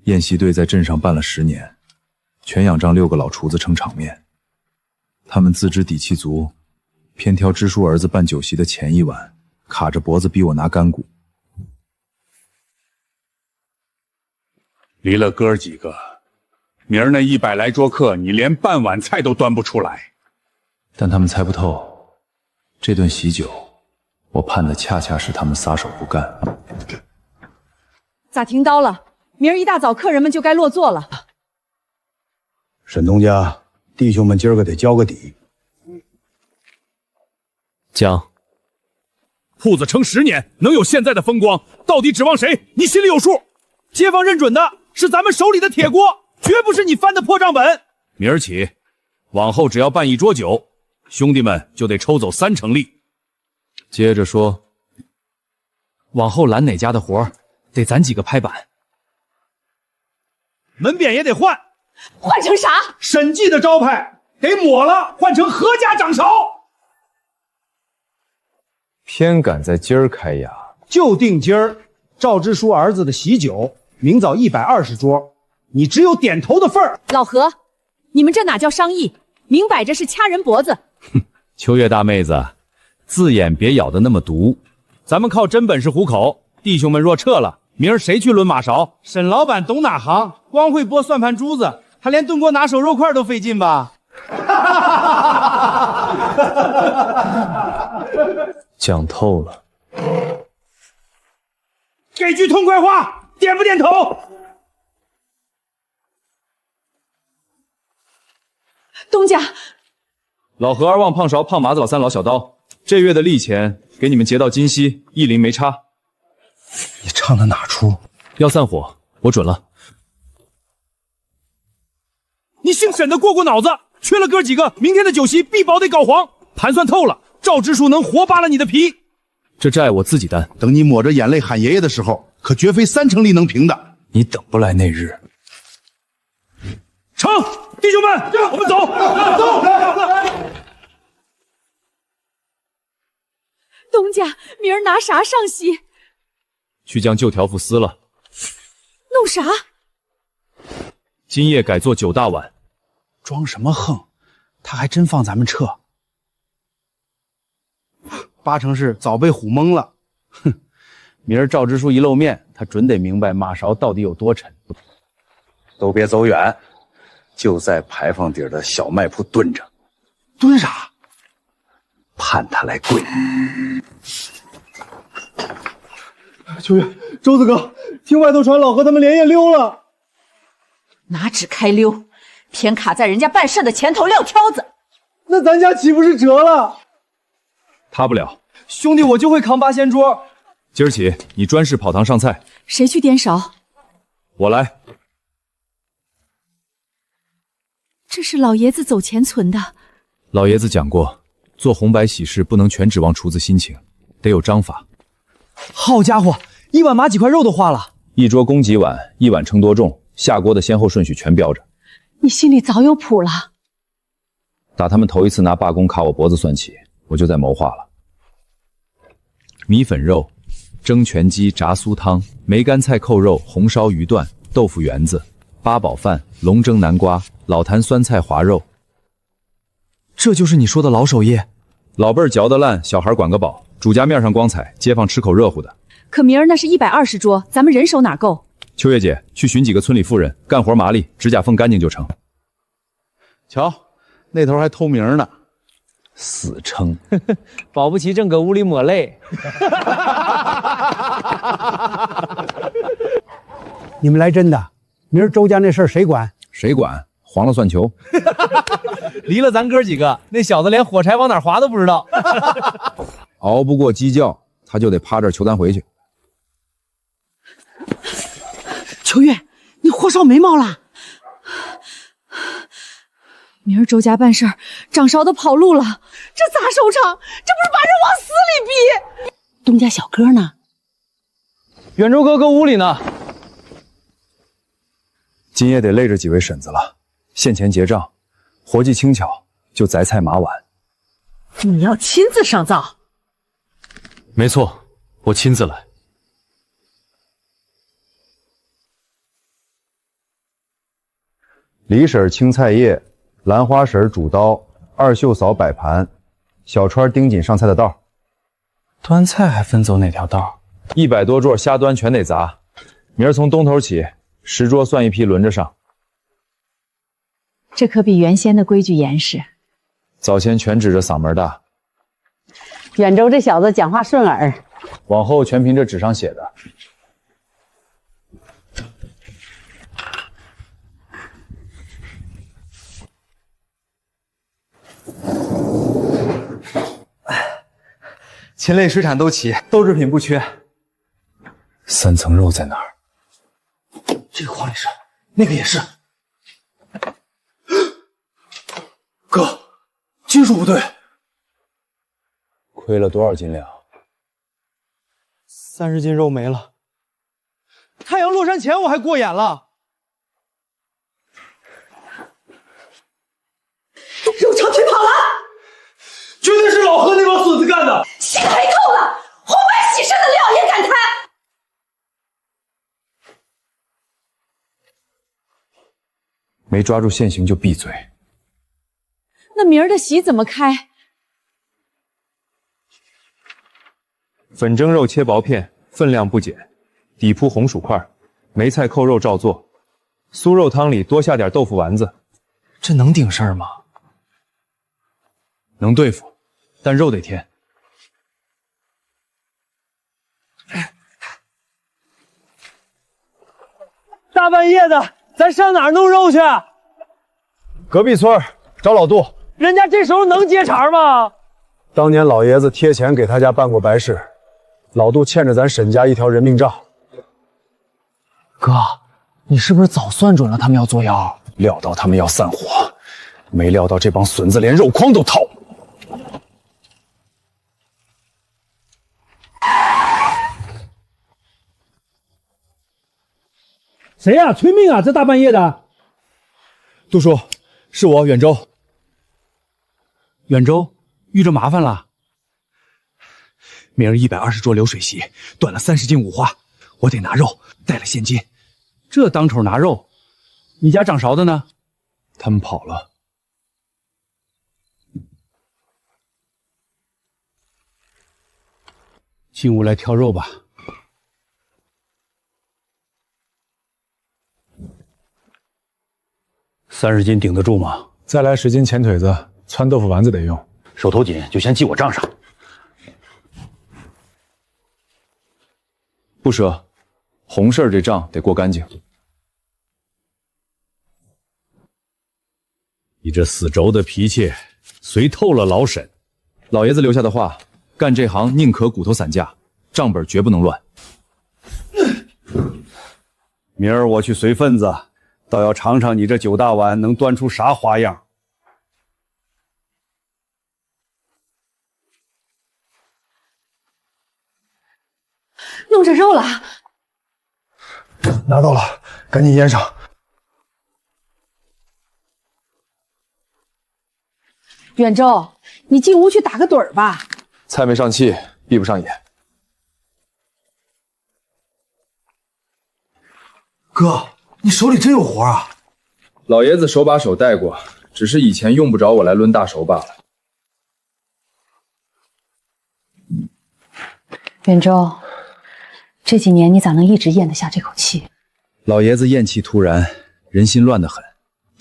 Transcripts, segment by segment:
宴席队在镇上办了10年，全仰仗6个老厨子撑场面。他们自知底气足，偏挑支书儿子办酒席的前一晚，卡着脖子逼我拿干股。离了哥几个，明儿那100来桌客，你连半碗菜都端不出来。但他们猜不透，这顿喜酒，我盼的恰恰是他们撒手不干。咋停刀了？明儿一大早客人们就该落座了。沈东家，弟兄们今儿个得交个底。讲。铺子撑10年，能有现在的风光，到底指望谁？你心里有数。街坊认准的是咱们手里的铁锅，绝不是你翻的破账本。明儿起，往后只要办1桌酒，兄弟们就得抽走30%利。接着说，往后拦哪家的活得咱几个拍板。门匾也得换，换成啥？审计的招牌得抹了，换成何家掌勺。偏赶在今儿开衙，就定今儿赵支书儿子的喜酒，明早120桌，你只有点头的份儿。老何，你们这哪叫商议，明摆着是掐人脖子。秋月大妹子，字眼别咬得那么毒。咱们靠真本事糊口，弟兄们若撤了，明儿谁去抡马勺？沈老板懂哪行？光会剥算盘珠子，他连炖锅拿手肉块都费劲吧？讲透了。给句痛快话，点不点头？东家，老何、二旺、胖勺、胖麻子、老三、老小刀，这月的利钱给你们结到今夕，1厘没差。你唱的哪出？要散伙，我准了。你姓沈的过脑子，缺了哥几个，明天的酒席必保得搞黄。盘算透了，赵支书能活扒了你的皮。这债我自己担。等你抹着眼泪喊爷爷的时候，可绝非30%利能平的。你等不来那日。成，弟兄们，我们走，走。东家，明儿拿啥上席？去将旧条幅撕了。弄啥？今夜改做9大碗。装什么横？他还真放咱们撤。8成是早被唬蒙了。哼，明儿赵支书一露面，他准得明白马勺到底有多沉。都别走远，就在牌坊底的小卖铺蹲着。蹲啥？盼他来跪。秋月，周子哥，听外头传老何他们连夜溜了。哪止开溜，偏卡在人家办事的前头撂挑子。那咱家岂不是折了？塌不了。兄弟，我就会扛8仙桌。今儿起，你专事跑堂上菜。谁去颠勺？我来。这是老爷子走前存的。老爷子讲过，做红白喜事不能全指望厨子心情，得有章法。好家伙，1碗码几块肉都化了。1桌供几碗，1碗称多重，下锅的先后顺序全标着。你心里早有谱了。打他们头一次拿罢工卡我脖子算起，我就在谋划了。米粉肉、蒸全鸡、炸酥汤、梅干菜扣肉、红烧鱼段、豆腐圆子、八宝饭、龙蒸南瓜、老坛酸菜滑肉。这就是你说的老手艺？老辈儿嚼得烂，小孩管个饱，主家面上光彩，街坊吃口热乎的。可明儿那是120桌，咱们人手哪够？秋月姐，去寻几个村里妇人，干活麻利，指甲缝干净就成。瞧，那头还偷名呢。死撑，保不齐正搁屋里抹泪。你们来真的？明儿周家那事儿谁管？谁管？黄了算球。离了咱哥几个，那小子连火柴往哪划都不知道。熬不过鸡叫，他就得趴这儿求咱回去。秋月，你火烧眉毛了。明儿周家办事儿，掌勺都跑路了，这咋收场？这不是把人往死里逼？东家小哥呢？远州哥搁屋里呢。今夜得累着几位婶子了，现钱结账，活计轻巧，就择菜码碗。你要亲自上灶？没错，我亲自来。李婶青菜叶，兰花婶煮刀，二秀嫂摆盘，小川盯紧上菜的道。端菜还分走哪条道？100多桌瞎端全得砸，明儿从东头起，10桌算一批轮着上。这可比原先的规矩严实。早先全指着嗓门大，远州这小子讲话顺耳，往后全凭这纸上写的。禽类水产都齐，豆制品不缺。3层肉在哪儿？这个黄里是，那个也是。哥，金属不对。亏了多少斤两？30斤肉没了。太阳落山前我还过眼了。肉肠腿跑了，绝对是老何那帮孙子干的！心黑透了，红白喜事的料也敢贪。没抓住现行就闭嘴。那明儿的席怎么开？粉蒸肉切薄片，分量不减，底铺红薯块，梅菜扣肉照做。酥肉汤里多下点豆腐丸子。这能顶事儿吗？能对付，但肉得添。大半夜的，咱上哪儿弄肉去？隔壁村找老杜，人家这时候能接茬吗？当年老爷子贴钱给他家办过白事，老杜欠着咱沈家一条人命账。哥，你是不是早算准了他们要作妖？料到他们要散伙，没料到这帮损子连肉筐都掏。谁呀？催命啊！这大半夜的。杜叔，是我远州。远州遇着麻烦了。明儿120桌流水席，断了30斤五花，我得拿肉，带了现金。这当头拿肉，你家掌勺的呢？他们跑了。进屋来挑肉吧。30斤顶得住吗？再来10斤前腿子，汆豆腐丸子得用。手头紧，就先记我账上。不赊，红事儿这账得过干净。你这死轴的脾气，随透了老沈。老爷子留下的话，干这行宁可骨头散架，账本绝不能乱。明儿我去随份子，倒要尝尝你这9大碗能端出啥花样。弄着肉了，拿到了，赶紧腌上。远州，你进屋去打个盹儿吧。菜没上气，闭不上眼。哥，你手里真有活啊！老爷子手把手带过，只是以前用不着我来抡大手罢了。远州，这几年你咋能一直咽得下这口气？老爷子咽气突然，人心乱得很。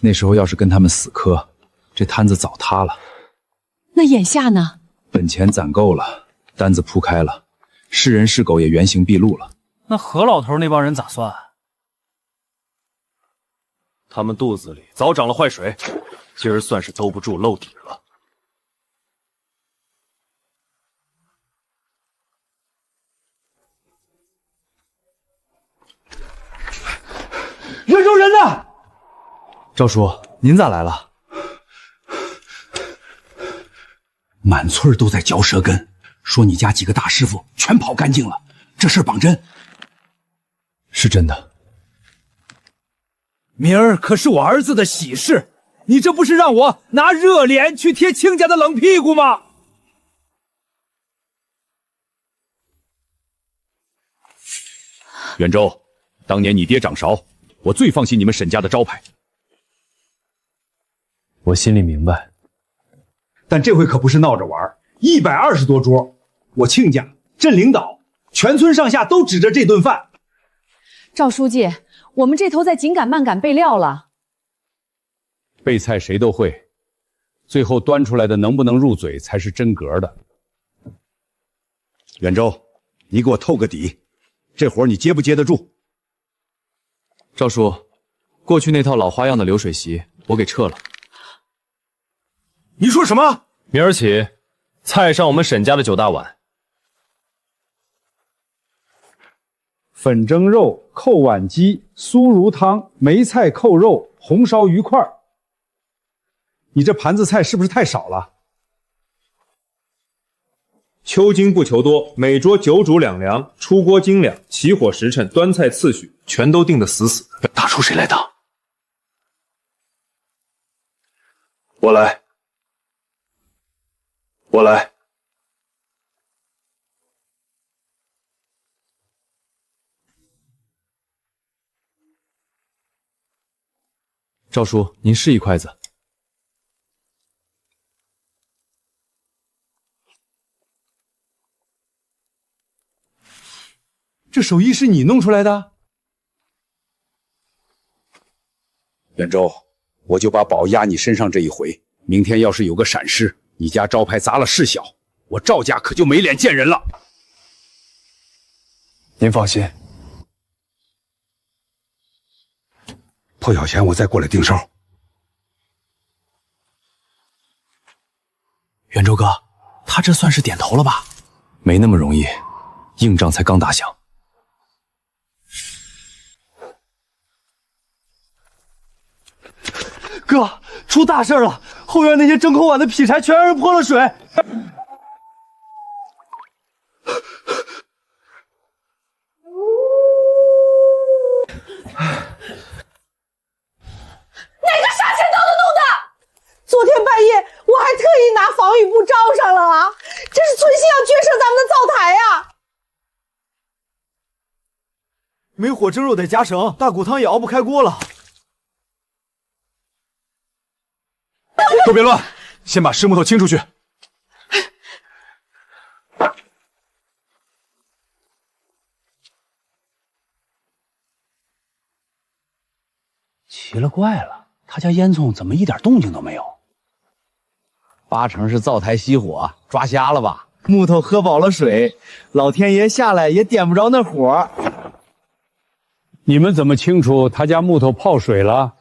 那时候要是跟他们死磕，这摊子早塌了。那眼下呢？本钱攒够了，单子铺开了，是人是狗也原形毕露了。那何老头那帮人咋算？他们肚子里早长了坏水，今儿算是兜不住漏底了。远州人呢？赵叔，您咋来了？满村都在嚼舌根，说你家几个大师傅全跑干净了，这事儿绑真。是真的。明儿可是我儿子的喜事，你这不是让我拿热脸去贴亲家的冷屁股吗？远州，当年你爹掌勺，我最放心你们沈家的招牌。我心里明白，但这回可不是闹着玩，120多桌，我亲家、镇领导、全村上下都指着这顿饭。赵书记，我们这头在紧赶慢赶备料了。备菜谁都会，最后端出来的能不能入嘴才是真格的。远州，你给我透个底，这活你接不接得住？赵叔，过去那套老花样的流水席我给撤了。你说什么？明儿起，菜上我们沈家的9大碗。粉蒸肉、扣碗鸡、酥乳汤、梅菜扣肉、红烧鱼块。你这盘子菜是不是太少了？求精不求多，每桌9主2凉，出锅精良，起火时辰、端菜次序全都定得死死的。大叔谁来当？我来，我来。赵叔，您试一筷子。这手艺是你弄出来的？远州，我就把宝压你身上这一回，明天要是有个闪失，你家招牌砸了事小，我赵家可就没脸见人了。您放心，破晓前我再过来盯梢。远州哥，他这算是点头了吧？没那么容易，硬仗才刚打响。哥，出大事了！后院那些蒸空碗的劈柴全让人泼了水。哪个傻钱刀的弄的？昨天半夜我还特意拿防雨布罩上了啊！这是存心要撅折咱们的灶台呀！没火蒸肉得加绳，大骨汤也熬不开锅了。都别乱，先把湿木头清出去。奇了怪了，他家烟囱怎么一点动静都没有？八成是灶台熄火，抓瞎了吧？木头喝饱了水，老天爷下来也点不着那火。你们怎么清楚他家木头泡水了？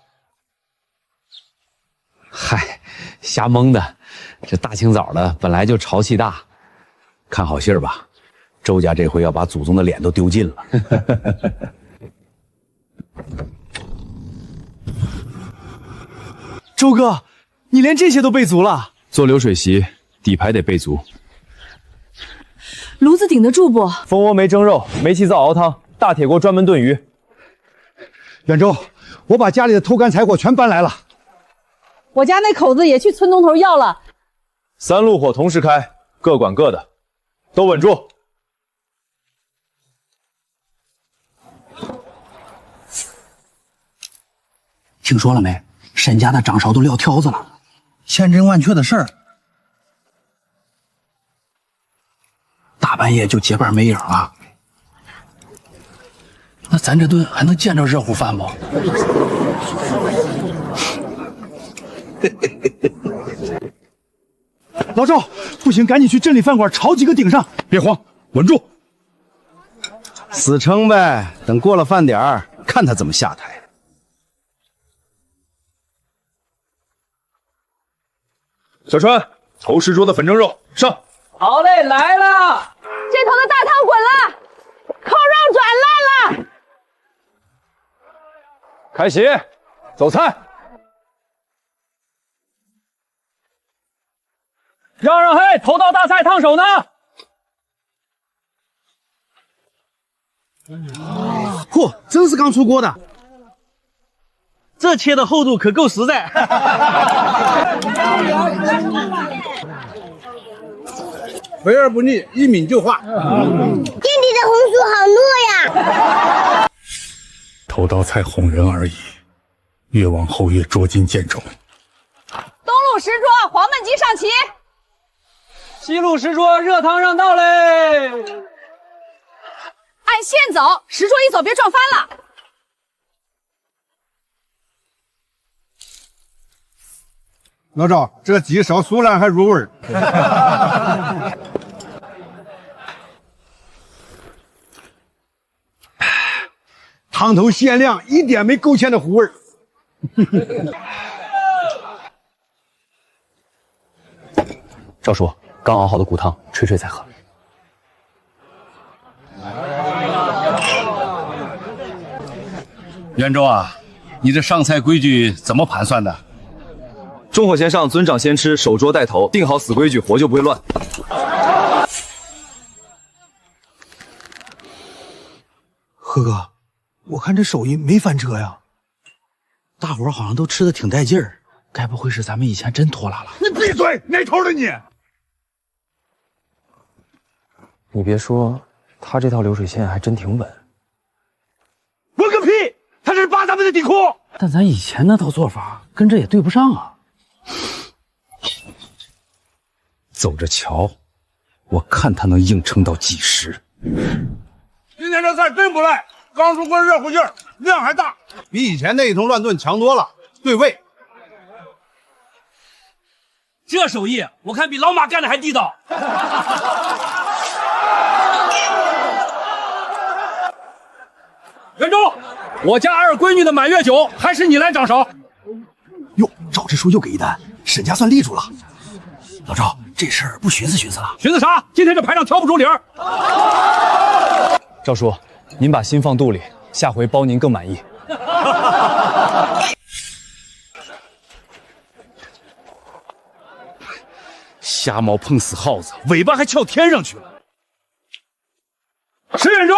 嗨，瞎蒙的。这大清早的，本来就潮气大。看好信儿吧，周家这回要把祖宗的脸都丢尽了。周哥，你连这些都备足了？做流水席，底牌得备足。炉子顶得住不？蜂窝煤蒸肉，煤气灶熬汤，大铁锅专门炖鱼。远州，我把家里的偷干柴火全搬来了。我家那口子也去村东头要了。3路火同时开，各管各的，都稳住。听说了没？沈家的掌勺都撂挑子了，千真万确的事儿。大半夜就结伴没影了，那咱这顿还能见着热乎饭不？老赵，不行，赶紧去镇里饭馆炒几个顶上。别慌，稳住。死撑呗，等过了饭点儿，看他怎么下台。小川，头10桌的粉蒸肉上。好嘞，来了。这头的大汤滚了，扣肉转烂了。开席，走菜。让让嘿，头道大菜烫手呢。嚯，真是刚出锅的。这切的厚度可够实在。肥而不腻，一抿就化。店里的红薯好糯呀！头道菜哄人而已，越往后越捉襟见肘。10桌，黄焖鸡上齐。西路10桌，热汤上道嘞。按线走，10桌一走别撞翻了。老赵，这鸡烧酥烂还入味儿。汤头鲜亮，一点没勾芡的糊味儿。赵叔，刚熬好的骨汤，吹吹再喝。袁州啊，你这上菜规矩怎么盘算的？中火先上，尊长先吃，守拙带头，定好死规矩，活就不会乱。贺哥，我看这手艺没翻车呀，大伙儿好像都吃的挺带劲儿，该不会是咱们以前真拖拉了？你闭嘴，哪头的你？你别说，他这套流水线还真挺稳。稳个屁！他这是扒咱们的底裤。但咱以前那套做法跟这也对不上啊。走着瞧，我看他能硬撑到几时。今天这菜真不赖，刚出锅热乎劲儿，量还大，比以前那一通乱炖强多了，对味。这手艺我看比老马干的还地道。袁州，我家二闺女的满月酒还是你来掌勺。哟，赵支书又给一单，沈家算立住了。老赵，这事儿不寻思寻思了？寻思啥？今天这排场挑不出理儿。赵叔，您把心放肚里，下回包您更满意。瞎猫碰死耗子，尾巴还翘天上去了。石远州，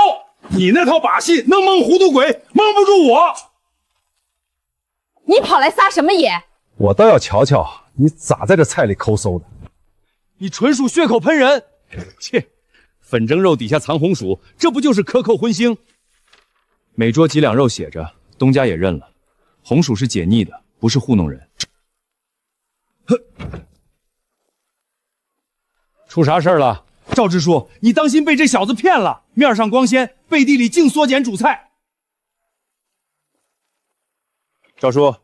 你那套把戏能蒙糊涂鬼，蒙不住我。你跑来撒什么野？我倒要瞧瞧你咋在这菜里抠搜的。你纯属血口喷人。切，粉蒸肉底下藏红薯，这不就是克扣荤腥？每桌几两肉写着，东家也认了，红薯是解腻的，不是糊弄人。出啥事儿了？赵支书，你当心被这小子骗了，面上光鲜，背地里净缩减主菜。赵叔，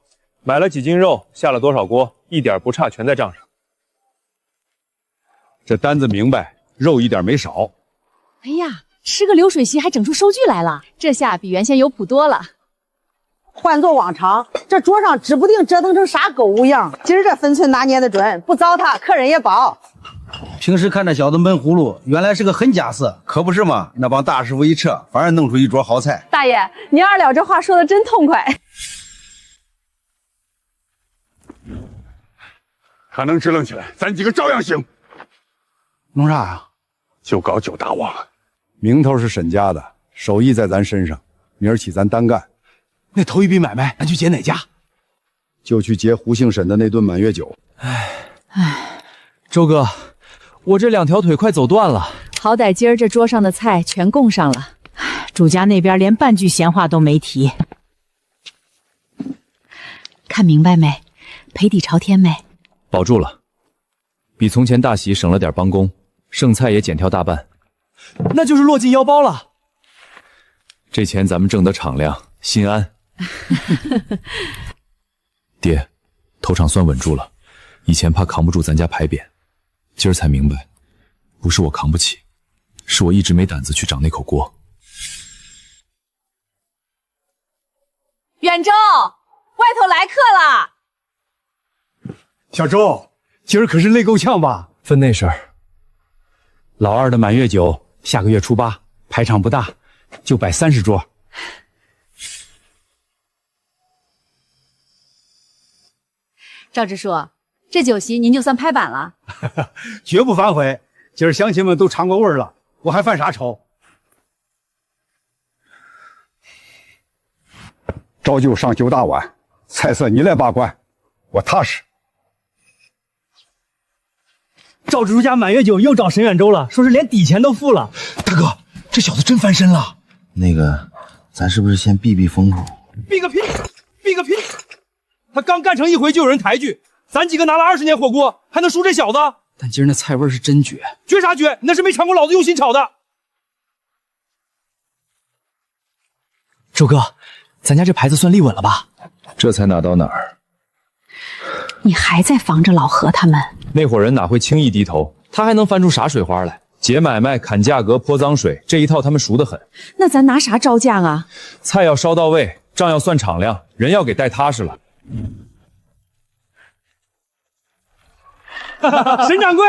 买了几斤肉，下了多少锅，一点不差，全在账上。这单子明白，肉一点没少。哎呀，吃个流水席还整出收据来了，这下比原先有谱多了。换做往常，这桌上指不定折腾成啥狗无样。今儿这分寸拿捏的准，不糟蹋，客人也饱。平时看这小子闷葫芦，原来是个狠家伙。可不是嘛，那帮大师傅一撤，反而弄出一桌好菜。大爷，您二了这话说的真痛快。他能支棱起来，咱几个照样行。弄啥呀？就搞9大王。名头是沈家的，手艺在咱身上，明儿起咱单干。那头一笔买卖，咱去结哪家？就去结胡姓沈的那顿满月酒。周哥，我这2条腿快走断了。好歹今儿这桌上的菜全供上了，主家那边连半句闲话都没提。看明白没？赔底朝天没？保住了，比从前大喜省了点帮工，剩菜也减挑大半，那就是落进腰包了。这钱咱们挣得敞亮，心安。爹，头场算稳住了，以前怕扛不住咱家牌匾，今儿才明白，不是我扛不起，是我一直没胆子去掌那口锅。远州，外头来客了。小周，今儿可是累够呛吧？分内事儿。老二的满月酒，下个月初8，排场不大，就摆30桌。赵支书，这酒席您就算拍板了？绝不反悔。今儿乡亲们都尝过味儿了，我还犯啥愁？照旧上9大碗，菜色你来把关，我踏实。赵支书家满月酒又找沈远州了，说是连底钱都付了。大哥，这小子真翻身了。那个，咱是不是先避避风头？避个屁！避个屁！他刚干成一回就有人抬举，咱几个拿了20年火锅，还能输这小子？但今儿那菜味是真绝，绝啥绝？那是没尝过老子用心炒的。周哥，咱家这牌子算立稳了吧？这才哪到哪儿？你还在防着老何他们？那伙人哪会轻易低头？他还能翻出啥水花来？解买卖、砍价格、泼脏水，这一套他们熟得很。那咱拿啥招架啊？菜要烧到位，账要算敞亮，人要给带踏实了。沈掌柜，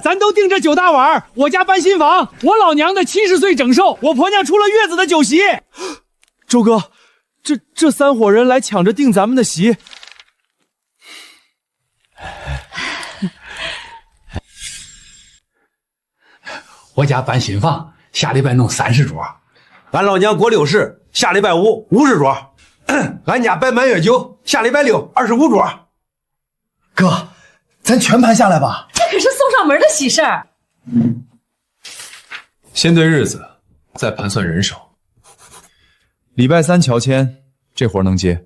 咱都订这9大碗，我家搬新房，我老娘的70岁整寿，我婆娘出了月子的酒席。周哥，这3伙人来抢着订咱们的席。我家搬新房，下礼拜弄30桌。俺老娘过60，下礼拜5 50桌。俺家摆满月酒，下礼拜6 25桌。哥，咱全盘下来吧。这可是送上门的喜事儿。先对日子，再盘算人手。礼拜3乔迁，这活能接；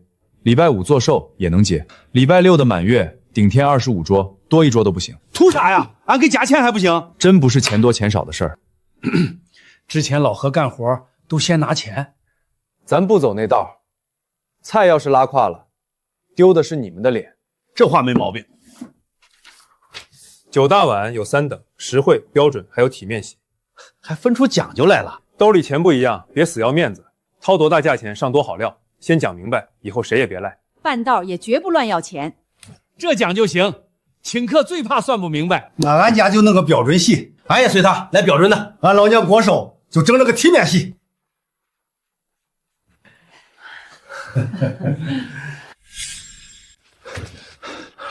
礼拜5做寿也能接；礼拜6的满月顶天25桌，多1桌都不行。图啥呀？俺给加钱还不行？真不是钱多钱少的事儿。之前老何干活都先拿钱，咱不走那道。菜要是拉胯了，丢的是你们的脸。这话没毛病。 9大碗有3等，实惠、标准，还有体面席，还分出讲究来了。兜里钱不一样，别死要面子，掏多大价钱上多好料，先讲明白，以后谁也别赖。办道也绝不乱要钱，这讲就行。请客最怕算不明白。那俺家就弄个标准席，俺也随他来标准的。俺老娘过寿就整了个体面席。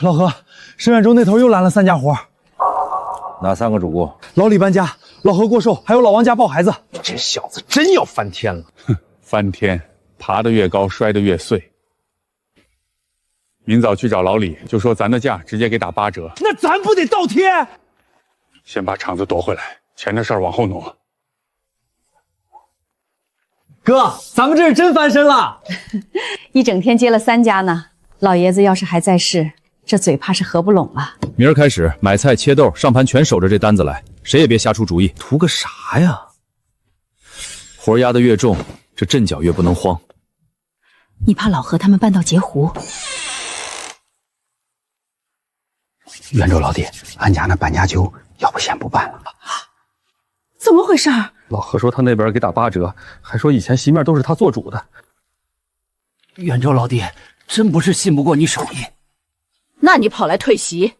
老何，沈远洲那头又揽了3家活。 哪3个主顾？老李搬家，老何过寿，还有老王家抱孩子。这小子真要翻天了！哼，翻天，爬得越高，摔得越碎。明早去找老李，就说咱的价直接给打8折。那咱不得倒贴？先把厂子夺回来，钱的事儿往后挪。哥，咱们这是真翻身了！一整天接了3家呢。老爷子要是还在世，这嘴怕是合不拢了。 明儿开始买菜切豆上盘全守着这单子来，谁也别瞎出主意。图个啥呀？活压得越重，这阵脚越不能慌。你怕老何他们办到截胡？袁州老弟，俺家那搬家酒，要不先不办了？怎么回事？老何说他那边给打8折，还说以前席面都是他做主的。袁州老弟，真不是信不过你手艺。 那你跑来退席？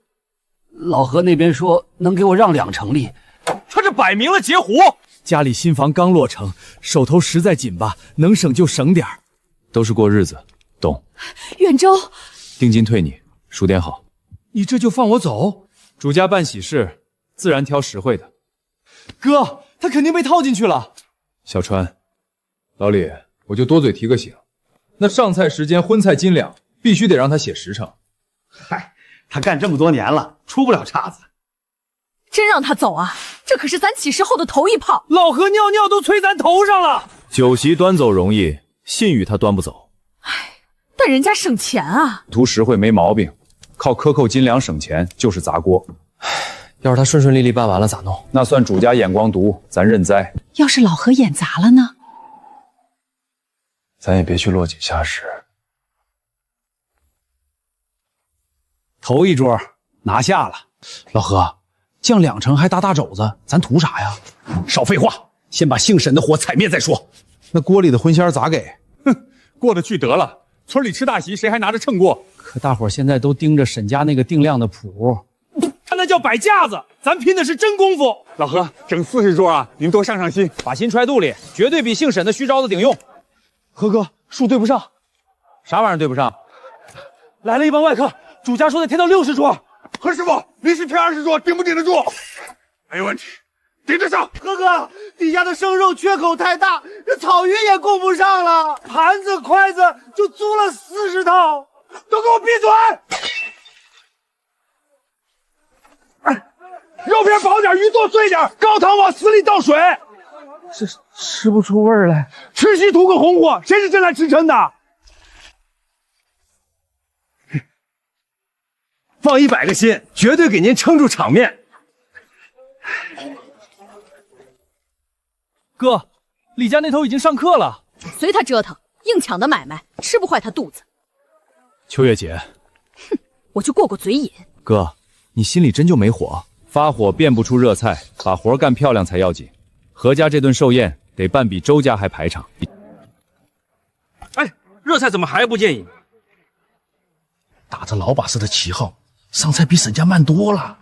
老何那边说能给我让2成利，他这摆明了截胡。家里新房刚落成，手头实在紧巴，能省就省点儿。都是过日子，懂？远州，定金退你，数点好。你这就放我走？主家办喜事，自然挑实惠的。哥，他肯定被套进去了。小川，老李，我就多嘴提个醒，那上菜时间、荤菜斤两，必须得让他写实诚。 嗨，他干这么多年了，出不了岔子。真让他走啊？这可是咱起事后的头一炮。老何尿尿都催咱头上了。酒席端走容易，信誉他端不走。唉，但人家省钱啊。图实惠没毛病，靠克扣斤两省钱就是砸锅。唉，要是他顺顺利利办完了咋弄？那算主家眼光毒，咱认栽。要是老何眼砸了呢？咱也别去落井下石。 头1桌拿下了，老何，降2成还打大肘子，咱图啥呀？少废话，先把姓沈的火踩灭再说。那锅里的荤馅咋给？哼，过得去得了。村里吃大席，谁还拿着秤过？可大伙现在都盯着沈家那个定量的谱，他那叫摆架子，咱拼的是真功夫。老何，整40桌啊，您多上上心，把心揣肚里，绝对比姓沈的虚招子顶用。何哥，数对不上，啥玩意儿对不上？来了一帮外客。 主家说得贴到60桌，何师傅，你是贴20桌，顶不顶得住？没问题，顶得上。何哥，底下的生肉缺口太大，这草鱼也供不上了，盘子、筷子就租了40套，都给我闭嘴！哎，肉片薄点，鱼做碎点，高汤往死里倒水。这吃不出味儿来，吃席图个红火，谁是真来吃撑的？放放100个心，绝对给您撑住场面。哥，李家那头已经上课了，随他折腾，硬抢的买卖，吃不坏他肚子。秋月姐，我就过过嘴瘾。哥，你心里真就没火？发火变不出热菜，把活干漂亮才要紧。何家这顿寿宴得办比周家还排场。哎，热菜怎么还不建议？打着老把式的旗号，上菜比沈家慢多了。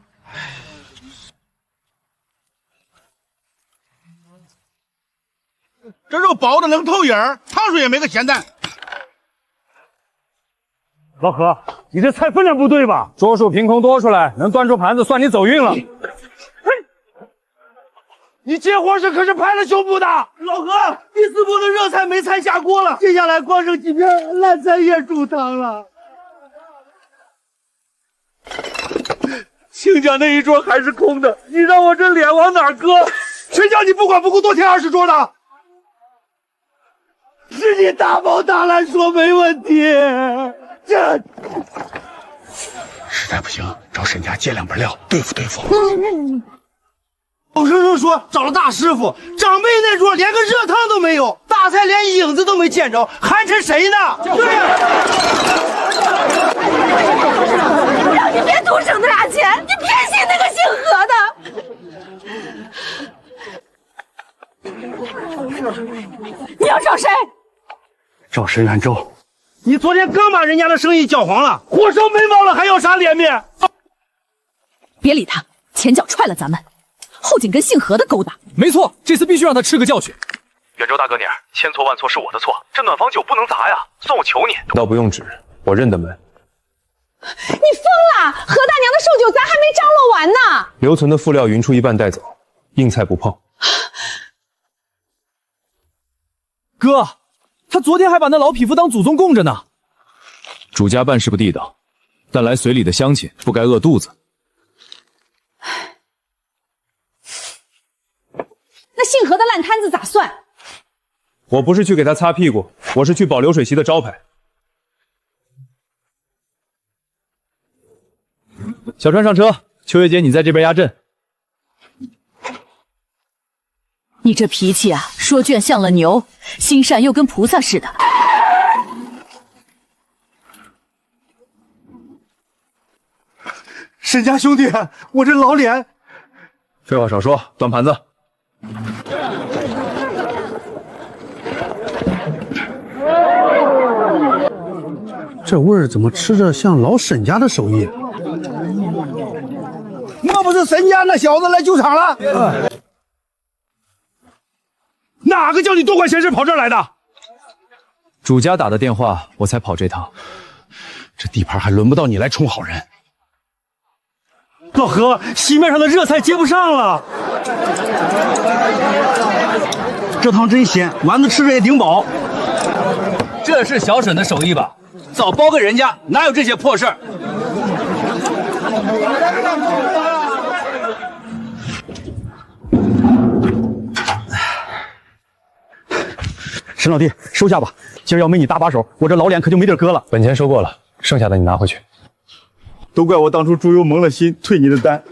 这肉薄的能透影儿，汤水也没个咸淡。老何，你这菜分量不对吧？桌数凭空多出来，能端出盘子算你走运了。你接活时可是拍了胸脯的。老何，第4波的热菜没菜下锅了，接下来光剩几片烂菜叶煮汤了。亲家那一桌还是空的，你让我这脸往哪搁？谁叫你不管不顾多添20桌的？是你大包大揽说没问题，这实在不行，找沈家借2盆料对付对付。口声声说找了大师傅，长辈那桌连个热汤都没有，大菜连影子都没见着，寒碜谁呢？对呀、你别多省那俩钱，你偏信那个姓何的。你要找谁？找沈远洲。你昨天刚把人家的生意搅黄了，火烧眉毛了，还要啥脸面？别理他，前脚踹了咱们，后颈跟姓何的勾搭。没错，这次必须让他吃个教训。远州大哥你儿，千错万错是我的错，这暖房酒不能砸呀，算我求你。倒不用指，我认得门。你疯了！何大娘的寿酒咱还没张罗完呢。留存的副料匀出一半带走，硬菜不碰。哥，他昨天还把那老匹夫当祖宗供着呢。主家办事不地道，但来随礼的乡亲不该饿肚子。那姓何的烂摊子咋算？我不是去给他擦屁股，我是去保流水席的招牌。小川上车，秋月姐你在这边压阵。你这脾气啊，说倦像了牛，心善又跟菩萨似的。沈家兄弟，我这老脸……废话少说，端盘子。这味儿怎么吃着像老沈家的手艺？莫不是沈家那小子来救场了？哪个叫你多管闲事跑这儿来的？主家打的电话，我才跑这趟。这地盘还轮不到你来充好人。老何，席面上的热菜接不上了。这汤真鲜，丸子吃着也顶饱。这是小沈的手艺吧？早包给人家，哪有这些破事儿？沈老弟，收下吧，今儿要没你搭把手，我这老脸可就没地儿搁了。本钱收过了，剩下的你拿回去。都怪我当初猪油蒙了心，退你的单。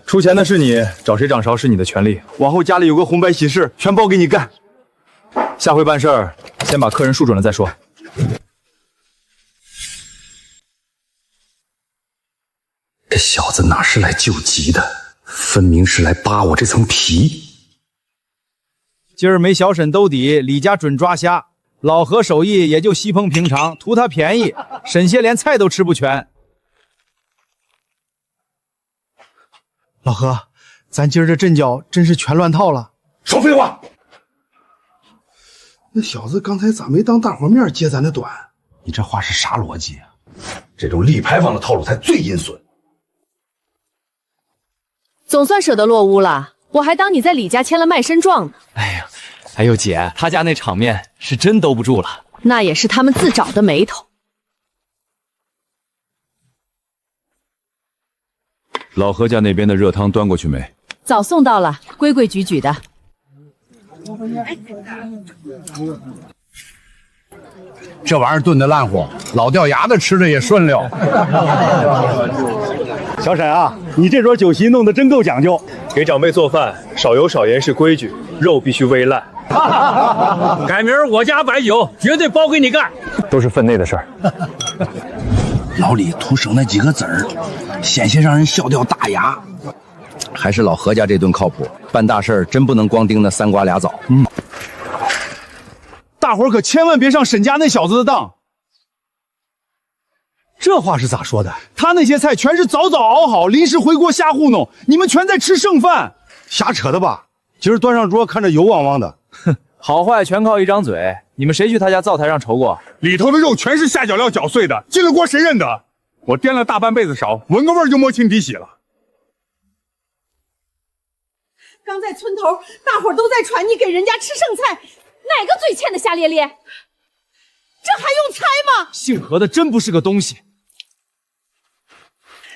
出钱的是你，找谁掌勺是你的权利。往后家里有个红白喜事，全包给你干。下回办事儿，先把客人数准了再说。这小子哪是来救急的，分明是来扒我这层皮。今儿没小沈兜底，李家准抓瞎。老何手艺也就稀碰平常，图他便宜，沈些连菜都吃不全。老何，咱今儿这阵脚真是全乱套了。少废话！那小子刚才咋没当大伙面揭咱的短？你这话是啥逻辑啊？这种立牌坊的套路才最阴损。总算舍得落屋了，我还当你在李家签了卖身状呢。哎呦姐，他家那场面是真兜不住了。那也是他们自找的眉头。老何家那边的热汤端过去没？早送到了，规规矩矩的。这玩意儿炖的烂乎，老掉牙的吃着也顺溜。小沈啊，你这桌酒席弄得真够讲究。给长辈做饭，少油少盐是规矩，肉必须微烂。改明儿我家摆酒，绝对包给你干。都是分内的事儿。老李图省那几个字儿，险些让人笑掉大牙。还是老何家这顿靠谱，办大事儿真不能光盯那3瓜2枣。大伙儿可千万别上沈家那小子的当。这话是咋说的？他那些菜全是早早熬好，临时回锅瞎糊弄，你们全在吃剩饭，瞎扯的吧？今儿端上桌看着油汪汪的。哼，好坏全靠一张嘴。你们谁去他家灶台上瞅过？里头的肉全是下脚料搅碎的，进了锅谁认得？我掂了大半辈子勺，闻个味儿就摸清底细了。刚在村头，大伙儿都在传你给人家吃剩菜，哪个嘴欠的瞎咧咧？这还用猜吗？姓何的真不是个东西。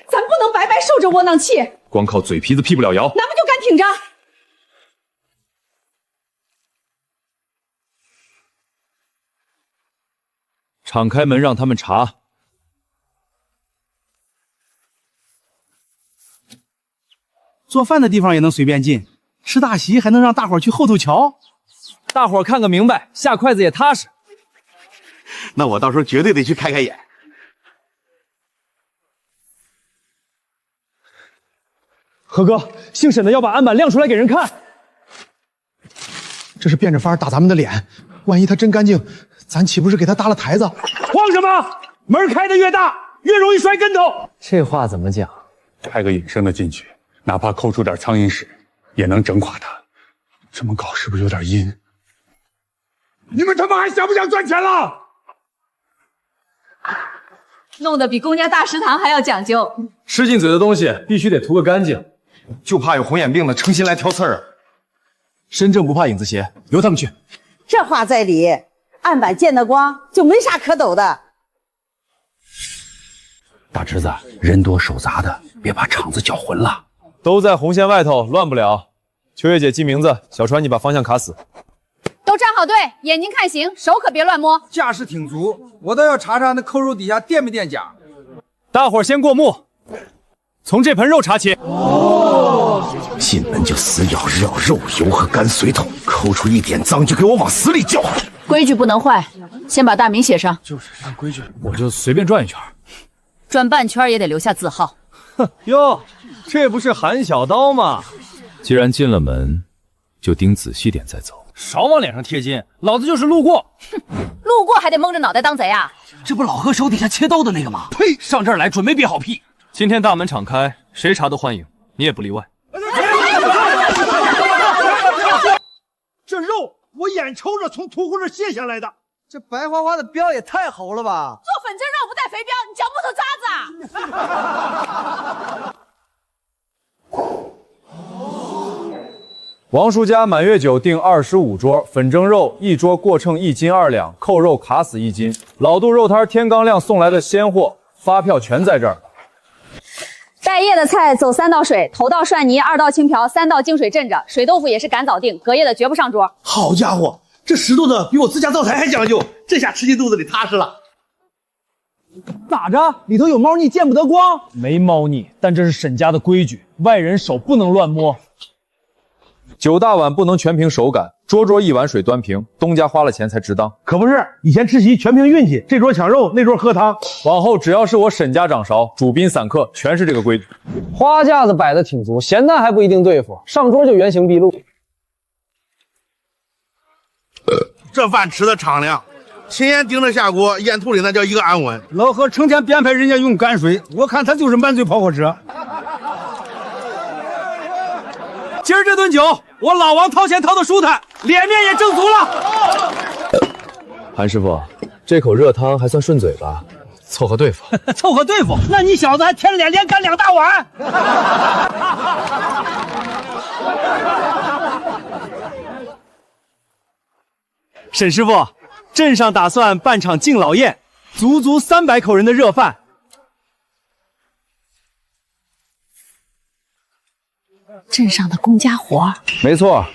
咱不能白白受这窝囊气，光靠嘴皮子辟不了谣，咱们就敢挺着。敞开门让他们查。做饭的地方也能随便进，吃大席还能让大伙儿去后头瞧？大伙儿看个明白，下筷子也踏实。那我到时候绝对得去开开眼。何哥，姓沈的要把案板亮出来给人看。这是变着法打咱们的脸，万一他真干净，咱岂不是给他搭了台子？慌什么？门开得越大，越容易摔跟头。这话怎么讲？派个隐身的进去，哪怕抠出点苍蝇屎，也能整垮他。这么搞是不是有点阴？你们他妈还想不想赚钱了？弄得比公家大食堂还要讲究。吃进嘴的东西必须得涂个干净，就怕有红眼病的诚心来挑刺儿。身正不怕影子斜，由他们去。这话在理，案板见得光就没啥可抖的。大侄子，人多手杂的，别把场子搅混了。都在红线外头，乱不了。秋月姐记名字，小川你把方向卡死。都站好队，眼睛看形，手可别乱摸。架势挺足，我倒要查查那扣肉底下垫没垫甲。大伙儿先过目，从这盆肉查起。进门就死咬着肉油和干髓头，抠出一点脏就给我往死里叫。规矩不能坏，先把大名写上。就是按规矩，我就随便转一圈，转半圈也得留下字号。哼哟，这不是韩小刀吗？既然进了门，就盯仔细点再走。少往脸上贴金，老子就是路过。哼，路过还得蒙着脑袋当贼啊？这不老何手底下切刀的那个吗？呸！上这儿来准没憋好屁。今天大门敞开，谁查都欢迎，你也不例外。这肉我眼瞅着从屠户这卸下来的，这白花花的膘也太猴了吧！做粉蒸肉不带肥膘，你嚼木头渣子啊！王叔家满月酒订25桌，粉蒸肉1桌过秤1斤2两，扣肉卡死1斤。老杜肉摊天刚亮送来的鲜货，发票全在这儿。待业的菜走3道水，头道涮泥，2道清瓢，3道净水镇着。水豆腐也是赶早定，隔夜的绝不上桌。好家伙，这石头的比我自家灶台还讲究，这下吃进肚子里踏实了。咋着？里头有猫腻见不得光？没猫腻，但这是沈家的规矩，外人手不能乱摸。酒大碗不能全凭手感，桌桌一碗水端平，东家花了钱才值当。可不是，以前吃席全凭运气，这桌抢肉，那桌喝汤。往后只要是我沈家掌勺，主宾散客全是这个规矩。花架子摆的挺足，咸淡还不一定对付，上桌就原形毕露。这饭吃的敞亮，秦岩盯着下锅，咽肚里那叫一个安稳。老何成天编排人家用泔水，我看他就是满嘴跑火车。今儿这顿酒，我老王掏钱掏的舒坦，脸面也挣足了。韩师傅，这口热汤还算顺嘴吧？凑合对付。凑合对付？那你小子还舔脸连干2大碗。沈师傅，镇上打算办场敬老宴，足300口人的热饭。镇上的公家活。没错，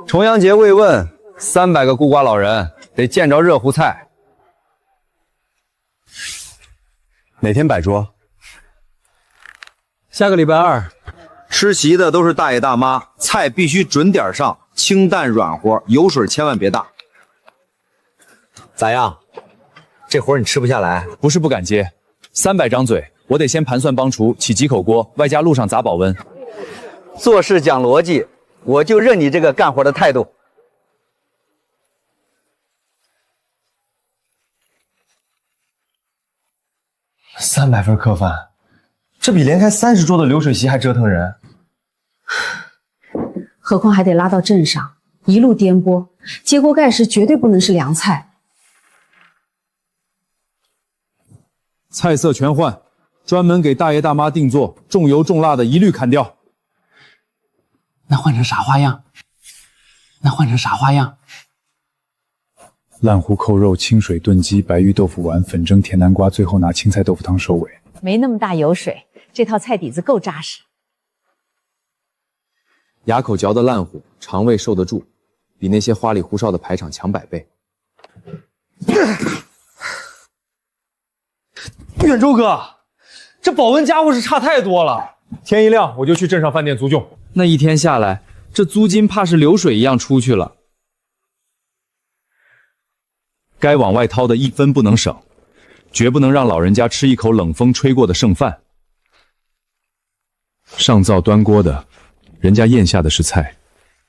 重阳节慰问，300个孤寡老人得见着热乎菜。哪天摆桌？下个礼拜2，吃席的都是大爷大妈，菜必须准点上，清淡软和，油水千万别大。咋样？这活你吃不下来？不是不敢接，300张嘴，我得先盘算帮厨，起几口锅，外加路上砸保温。做事讲逻辑，我就认你这个干活的态度。300份客饭，这比连开30桌的流水席还折腾人。何况还得拉到镇上，一路颠簸，揭锅盖时绝对不能是凉菜。菜色全换，专门给大爷大妈定做，重油重辣的一律砍掉。那换成啥花样？烂糊扣肉、清水炖鸡、白玉豆腐丸、粉蒸甜南瓜，最后拿青菜豆腐汤收尾。没那么大油水，这套菜底子够扎实。牙口嚼得烂糊，肠胃受得住，比那些花里胡哨的排场强100倍。远州哥，这保温家伙是差太多了。天一亮我就去镇上饭店租用。那一天下来，这租金怕是流水一样出去了。该往外掏的一分不能省，绝不能让老人家吃一口冷风吹过的剩饭。上灶端锅的，人家咽下的是菜，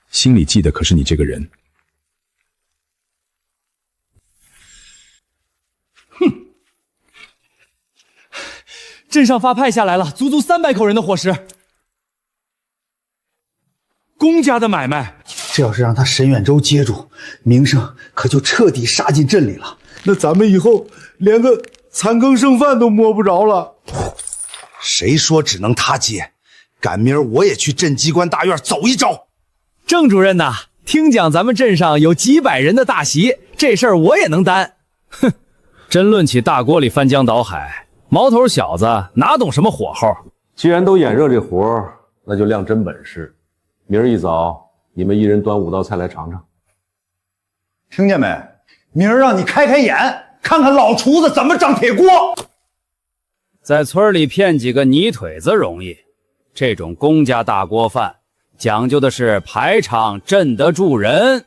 心里记得可是你这个人。镇上发派下来了，足足300口人的伙食。公家的买卖，这要是让他沈远洲接住，名声可就彻底杀进镇里了。那咱们以后连个残羹剩饭都摸不着了。谁说只能他接？赶明儿我也去镇机关大院走一遭。郑主任呐，听讲咱们镇上有几百人的大席，这事儿我也能担。哼，真论起大锅里翻江倒海，毛头小子哪懂什么火候？既然都眼热这活，那就亮真本事。明儿一早，你们一人端5道菜来尝尝。听见没？明儿让你开开眼，看看老厨子怎么长铁锅。在村里骗几个泥腿子容易，这种公家大锅饭讲究的是排场镇得住人。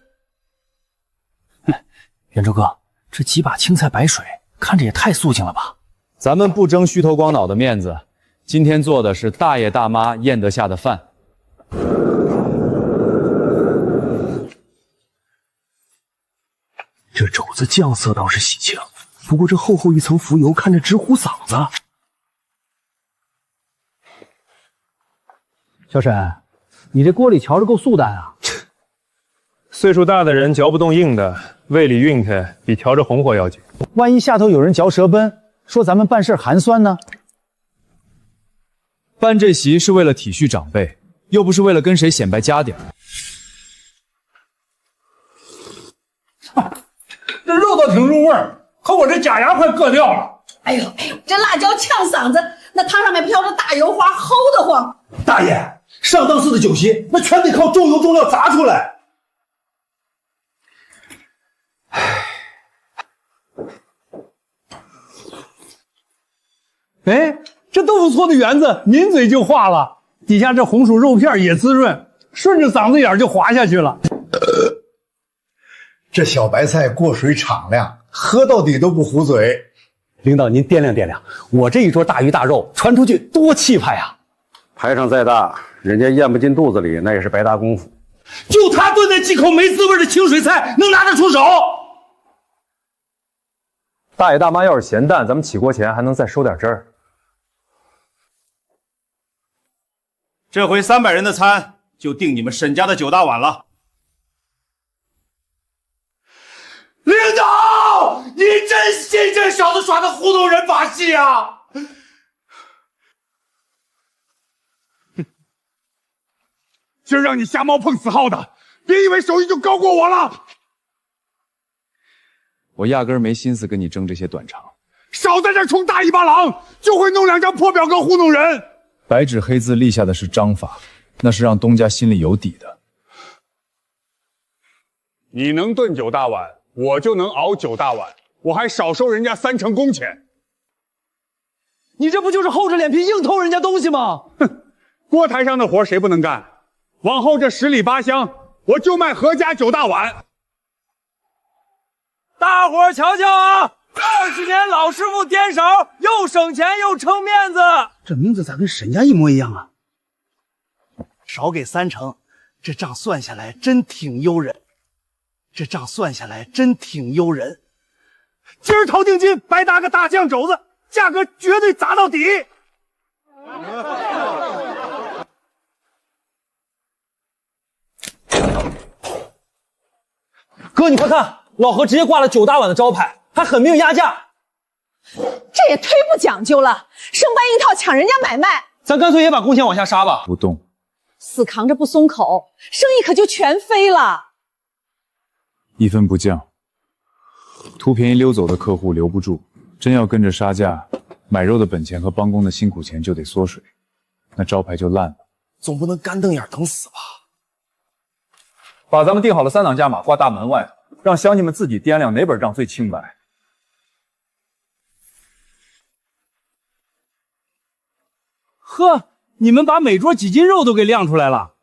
袁州哥，这几把青菜白水，看着也太素净了吧？咱们不争虚头光脑的面子，今天做的是大爷大妈咽得下的饭。这肘子酱色倒是喜庆，不过这厚厚一层浮油看着直糊嗓子。小沈，你这锅里瞧着够素淡啊。岁数大的人嚼不动硬的，胃里运开比调着红火要紧。万一下头有人嚼舌奔，说咱们办事寒酸呢？办这席是为了体恤长辈，又不是为了跟谁显摆家底儿。这肉倒挺入味儿，可我这假牙快硌掉了。哎呦，这辣椒呛嗓子，那汤上面飘着大油花，齁得慌。大爷，上档次的酒席，那全得靠重油重料砸出来。哎，这豆腐搓的圆子，抿嘴就化了，底下这红薯肉片也滋润，顺着嗓子眼就滑下去了。这小白菜过水敞亮，喝到底都不糊嘴。领导您掂量掂量，我这一桌大鱼大肉传出去多气派啊！排场再大，人家咽不进肚子里，那也是白搭功夫。就他炖那几口没滋味的清水菜，能拿得出手？大爷大妈要是咸淡，咱们起锅前还能再收点汁儿。这回300人的餐就定你们沈家的9大碗了。领导，你真信这小子耍的糊弄人把戏啊！今儿让你瞎猫碰死耗的，别以为手艺就高过我了。我压根儿没心思跟你争这些短长，少在这充大尾巴狼，就会弄2张破表格糊弄人。白纸黑字立下的是章法，那是让东家心里有底的。你能炖9大碗，我就能熬9大碗，我还少收人家3成工钱。你这不就是厚着脸皮硬偷人家东西吗？哼，锅台上的活谁不能干？往后这10里8乡，我就卖何家9大碗。大伙儿瞧瞧啊，20年老师傅颠勺，又省钱又撑面子。这名字咋跟沈家一模一样啊？少给3成，这账算下来真挺诱人。这账算下来真挺诱人。今儿掏定金，白搭个大酱肘子，价格绝对砸到底。哥，你快看，老何直接挂了9大碗的招牌，还狠命压价。这也忒不讲究了，生搬硬套抢人家买卖。咱干脆也把工钱往下杀吧。不动，死扛着不松口，生意可就全飞了。一分不降。图便宜溜走的客户留不住，真要跟着杀价，买肉的本钱和帮工的辛苦钱就得缩水，那招牌就烂了。总不能干瞪眼等死吧？把咱们定好了3档价码挂大门外，让乡亲们自己掂量哪本账最清白。呵，你们把每桌几斤肉都给亮出来了，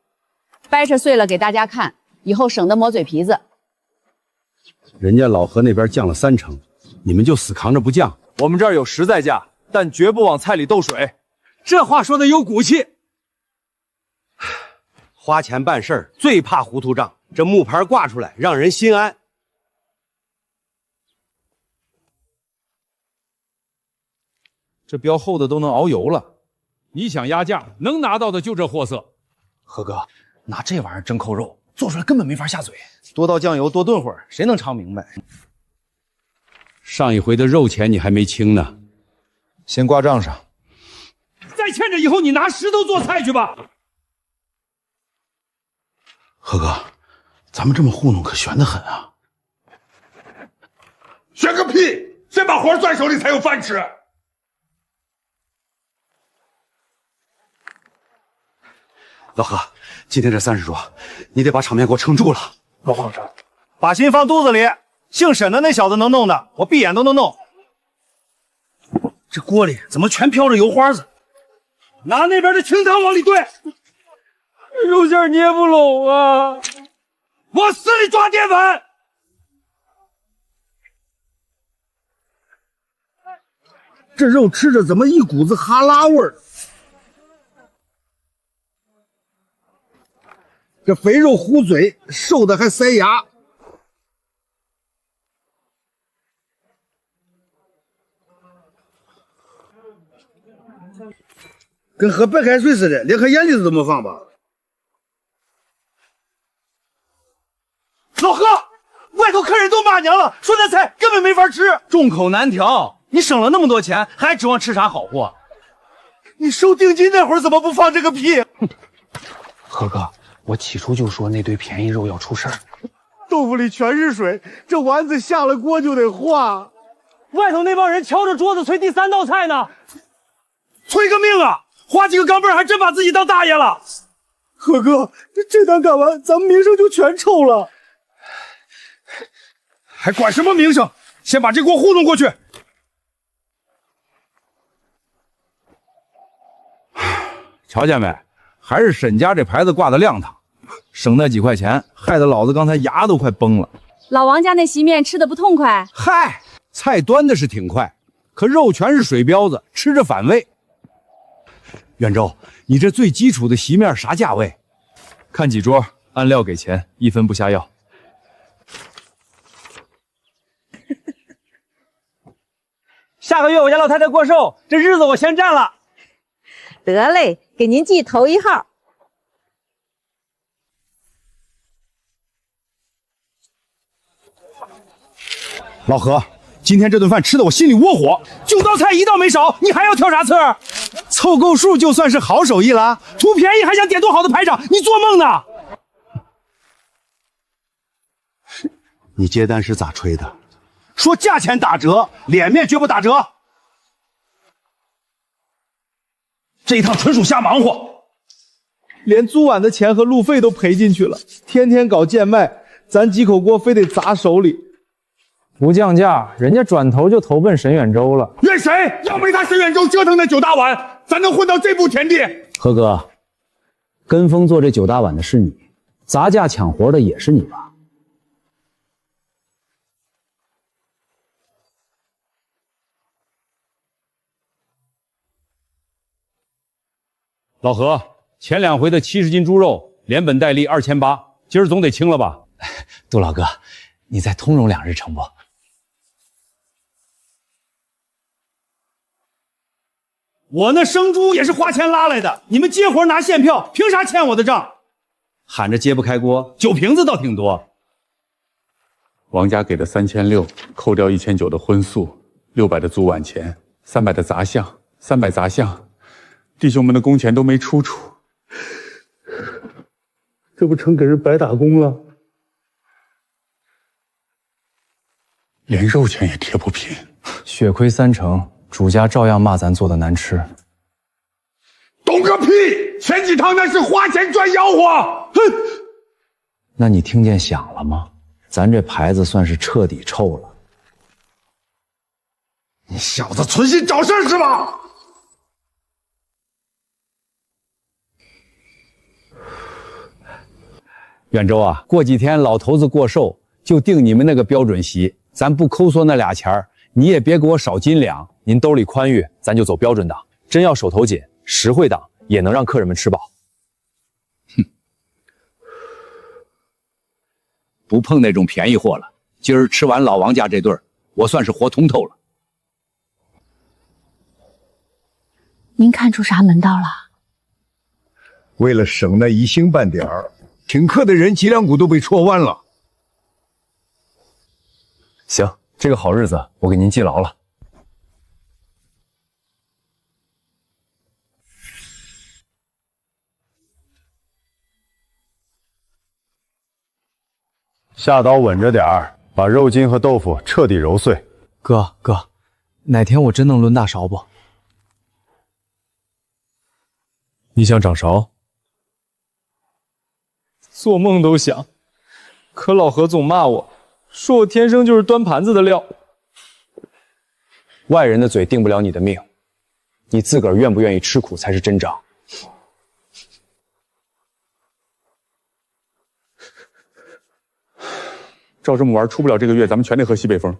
掰扯碎了给大家看，以后省得磨嘴皮子。人家老何那边降了3成，你们就死扛着不降。我们这儿有实在价，但绝不往菜里斗水。这话说的有骨气。花钱办事儿最怕糊涂账，这木牌挂出来让人心安。这标厚的都能熬油了，你想压价，能拿到的就这货色。何哥，拿这玩意儿蒸扣肉，做出来根本没法下嘴。多倒酱油，多炖会儿，谁能尝明白？上一回的肉钱你还没清呢，先挂账上。再欠着以后你拿石头做菜去吧。何哥，咱们这么糊弄可悬得很啊！悬个屁！先把活攥手里才有饭吃。老何，今天这30桌，你得把场面给我撑住了。老皇上，把心放肚子里。姓沈的那小子能弄的，我闭眼都能弄。这锅里怎么全飘着油花子？拿那边的清汤往里兑。肉馅捏不拢啊！往死里抓淀粉！这肉吃着怎么一股子哈喇味儿？这肥肉糊嘴，瘦的还塞牙。跟喝白开水似的，连颗盐粒子都没放吧？老何，外头客人都骂娘了，说那菜根本没法吃，众口难调。你省了那么多钱，还指望吃啥好货？你收定金那会儿怎么不放这个屁？何哥，我起初就说那堆便宜肉要出事儿。豆腐里全是水，这丸子下了锅就得化。外头那帮人敲着桌子催第3道菜呢，催个命啊！花几个钢镚还真把自己当大爷了。何哥，这单干完，咱们名声就全臭了。还管什么名声？先把这锅糊弄过去。瞧见没？还是沈家这牌子挂的亮堂，省那几块钱，害得老子刚才牙都快崩了。老王家那席面吃的不痛快。嗨，菜端的是挺快，可肉全是水膘子，吃着反胃。袁周，你这最基础的席面啥价位？看几桌，按料给钱，1分不下药。下个月我家老太太过寿，这日子我先占了。得嘞，给您记头1号。老何，今天这顿饭吃的我心里窝火，9道菜1道没少，你还要挑啥刺儿？凑够数就算是好手艺了。图便宜还想点多好的排场，你做梦呢！你接单时咋吹的？说价钱打折，脸面绝不打折。这一趟纯属瞎忙活，连租碗的钱和路费都赔进去了。天天搞贱卖，咱几口锅非得砸手里。不降价，人家转头就投奔沈远洲了。怨谁？要没他沈远洲折腾那9大碗，咱能混到这步田地？何哥，跟风做这9大碗的是你，砸价抢活的也是你吧？老何，前2回的70斤猪肉，连本带利2800，今儿总得清了吧？杜老哥，你再通融2日成不？我那生猪也是花钱拉来的，你们接活拿现票，凭啥欠我的账？喊着揭不开锅，酒瓶子倒挺多。王家给的3600，扣掉1900的荤素，600的足碗钱，300的杂项，300杂项，弟兄们的工钱都没出处，这不成给人白打工了？连肉钱也贴不平，血亏3成，主家照样骂咱做的难吃。懂个屁！前几趟那是花钱赚吆喝，哼！那你听见响了吗？咱这牌子算是彻底臭了。你小子存心找事儿是吧？远洲啊，过几天老头子过寿，就定你们那个标准席，咱不抠缩那俩钱儿，你也别给我少斤两。您兜里宽裕，咱就走标准档。真要手头紧，实惠档也能让客人们吃饱。哼，不碰那种便宜货了。今儿吃完老王家这顿，我算是活通透了。您看出啥门道了？为了省那1星半点儿，请客的人脊梁骨都被戳弯了。行，这个好日子我给您记牢了。下刀稳着点儿，把肉筋和豆腐彻底揉碎。哥，哪天我真能抡大勺不？你想掌勺？做梦都想。可老何总骂我，说我天生就是端盘子的料。外人的嘴定不了你的命，你自个儿愿不愿意吃苦才是真章。照这么玩，出不了这个月，咱们全得喝西北风。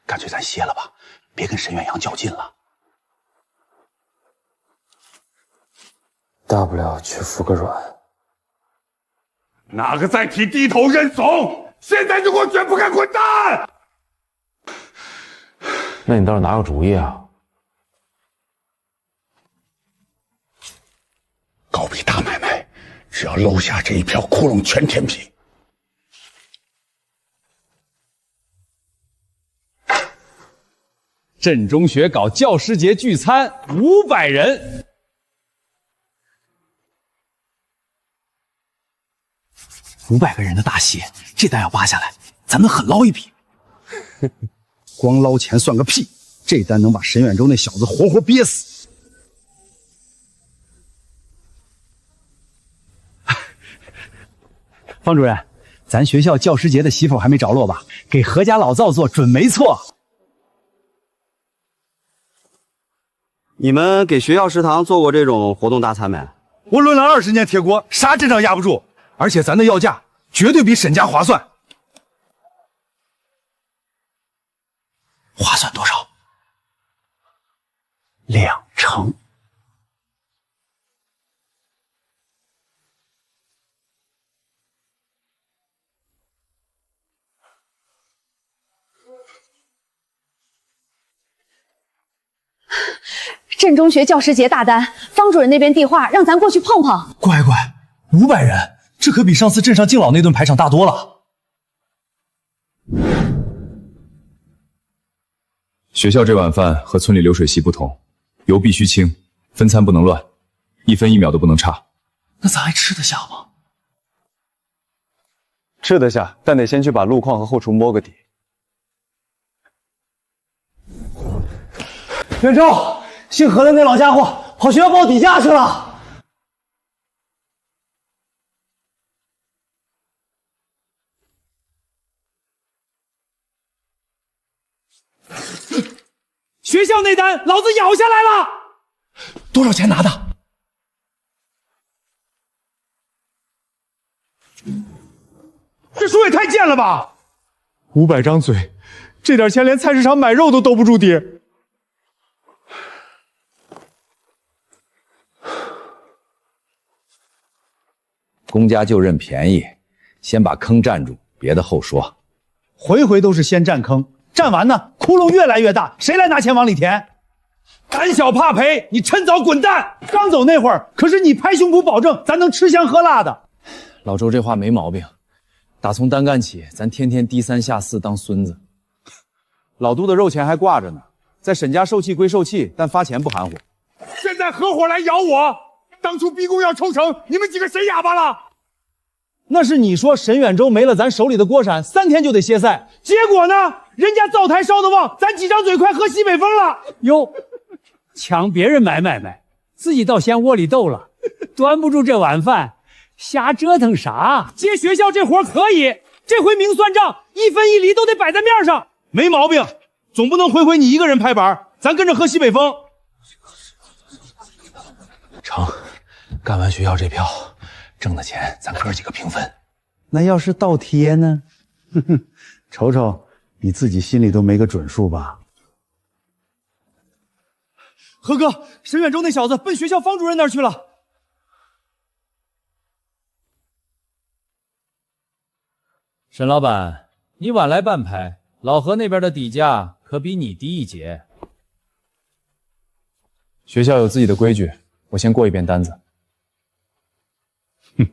干脆咱歇了吧，别跟沈远阳较劲了。大不了去服个软。哪个再提低头认怂，现在就给我卷铺盖滚蛋！那你倒是拿个主意啊！搞笔大买卖，只要搂下这一票窟窿，全填平。镇中学搞教师节聚餐，500人。500个人的大席，这单要扒下来，咱们狠捞一笔。光捞钱算个屁，这单能把沈远洲那小子活活憋死。方主任，咱学校教师节的媳妇还没着落吧？给何家老灶做准没错。你们给学校食堂做过这种活动大餐没？我抡了20年铁锅，啥阵仗压不住。而且咱的要价绝对比沈家划算。划算多少？2成。镇中学教师节大单，方主任那边递话，让咱过去碰碰。乖，500人，这可比上次镇上敬老那顿排场大多了。学校这碗饭和村里流水席不同，油必须轻，分餐不能乱，1分1秒都不能差。那咱还吃得下吗？吃得下，但得先去把路况和后厨摸个底。远洲，姓何的那老家伙跑学校报底价去了。学校那单老子咬下来了。多少钱拿的？这书也太贱了吧！500张嘴，这点钱连菜市场买肉都兜不住爹。公家就认便宜，先把坑占住，别的后说。回回都是先占坑，占完呢，窟窿越来越大，谁来拿钱往里填？胆小怕赔，你趁早滚蛋！刚走那会儿，可是你拍胸脯保证咱能吃香喝辣的。老周这话没毛病，打从单干起，咱天天低三下四当孙子。老杜的肉钱还挂着呢，在沈家受气归受气，但发钱不含糊。现在合伙来咬我，当初逼宫要抽成，你们几个谁哑巴了？那是你说沈远洲没了咱手里的锅铲，3天就得歇赛，结果呢？人家灶台烧得旺，咱几张嘴快喝西北风了。哟，抢别人买买卖，自己倒嫌窝里斗了，端不住这碗饭，瞎折腾啥？接学校这活可以，这回明算账，1分1厘都得摆在面上，没毛病。总不能回回你一个人拍板，咱跟着喝西北风。成，干完学校这票，挣的钱咱哥几个平分。那要是倒贴呢？哼哼，瞅瞅，你自己心里都没个准数吧？何哥，沈远洲那小子奔学校方主任那儿去了。沈老板，你晚来半拍，老何那边的底价可比你低一截。学校有自己的规矩，我先过一遍单子。哼，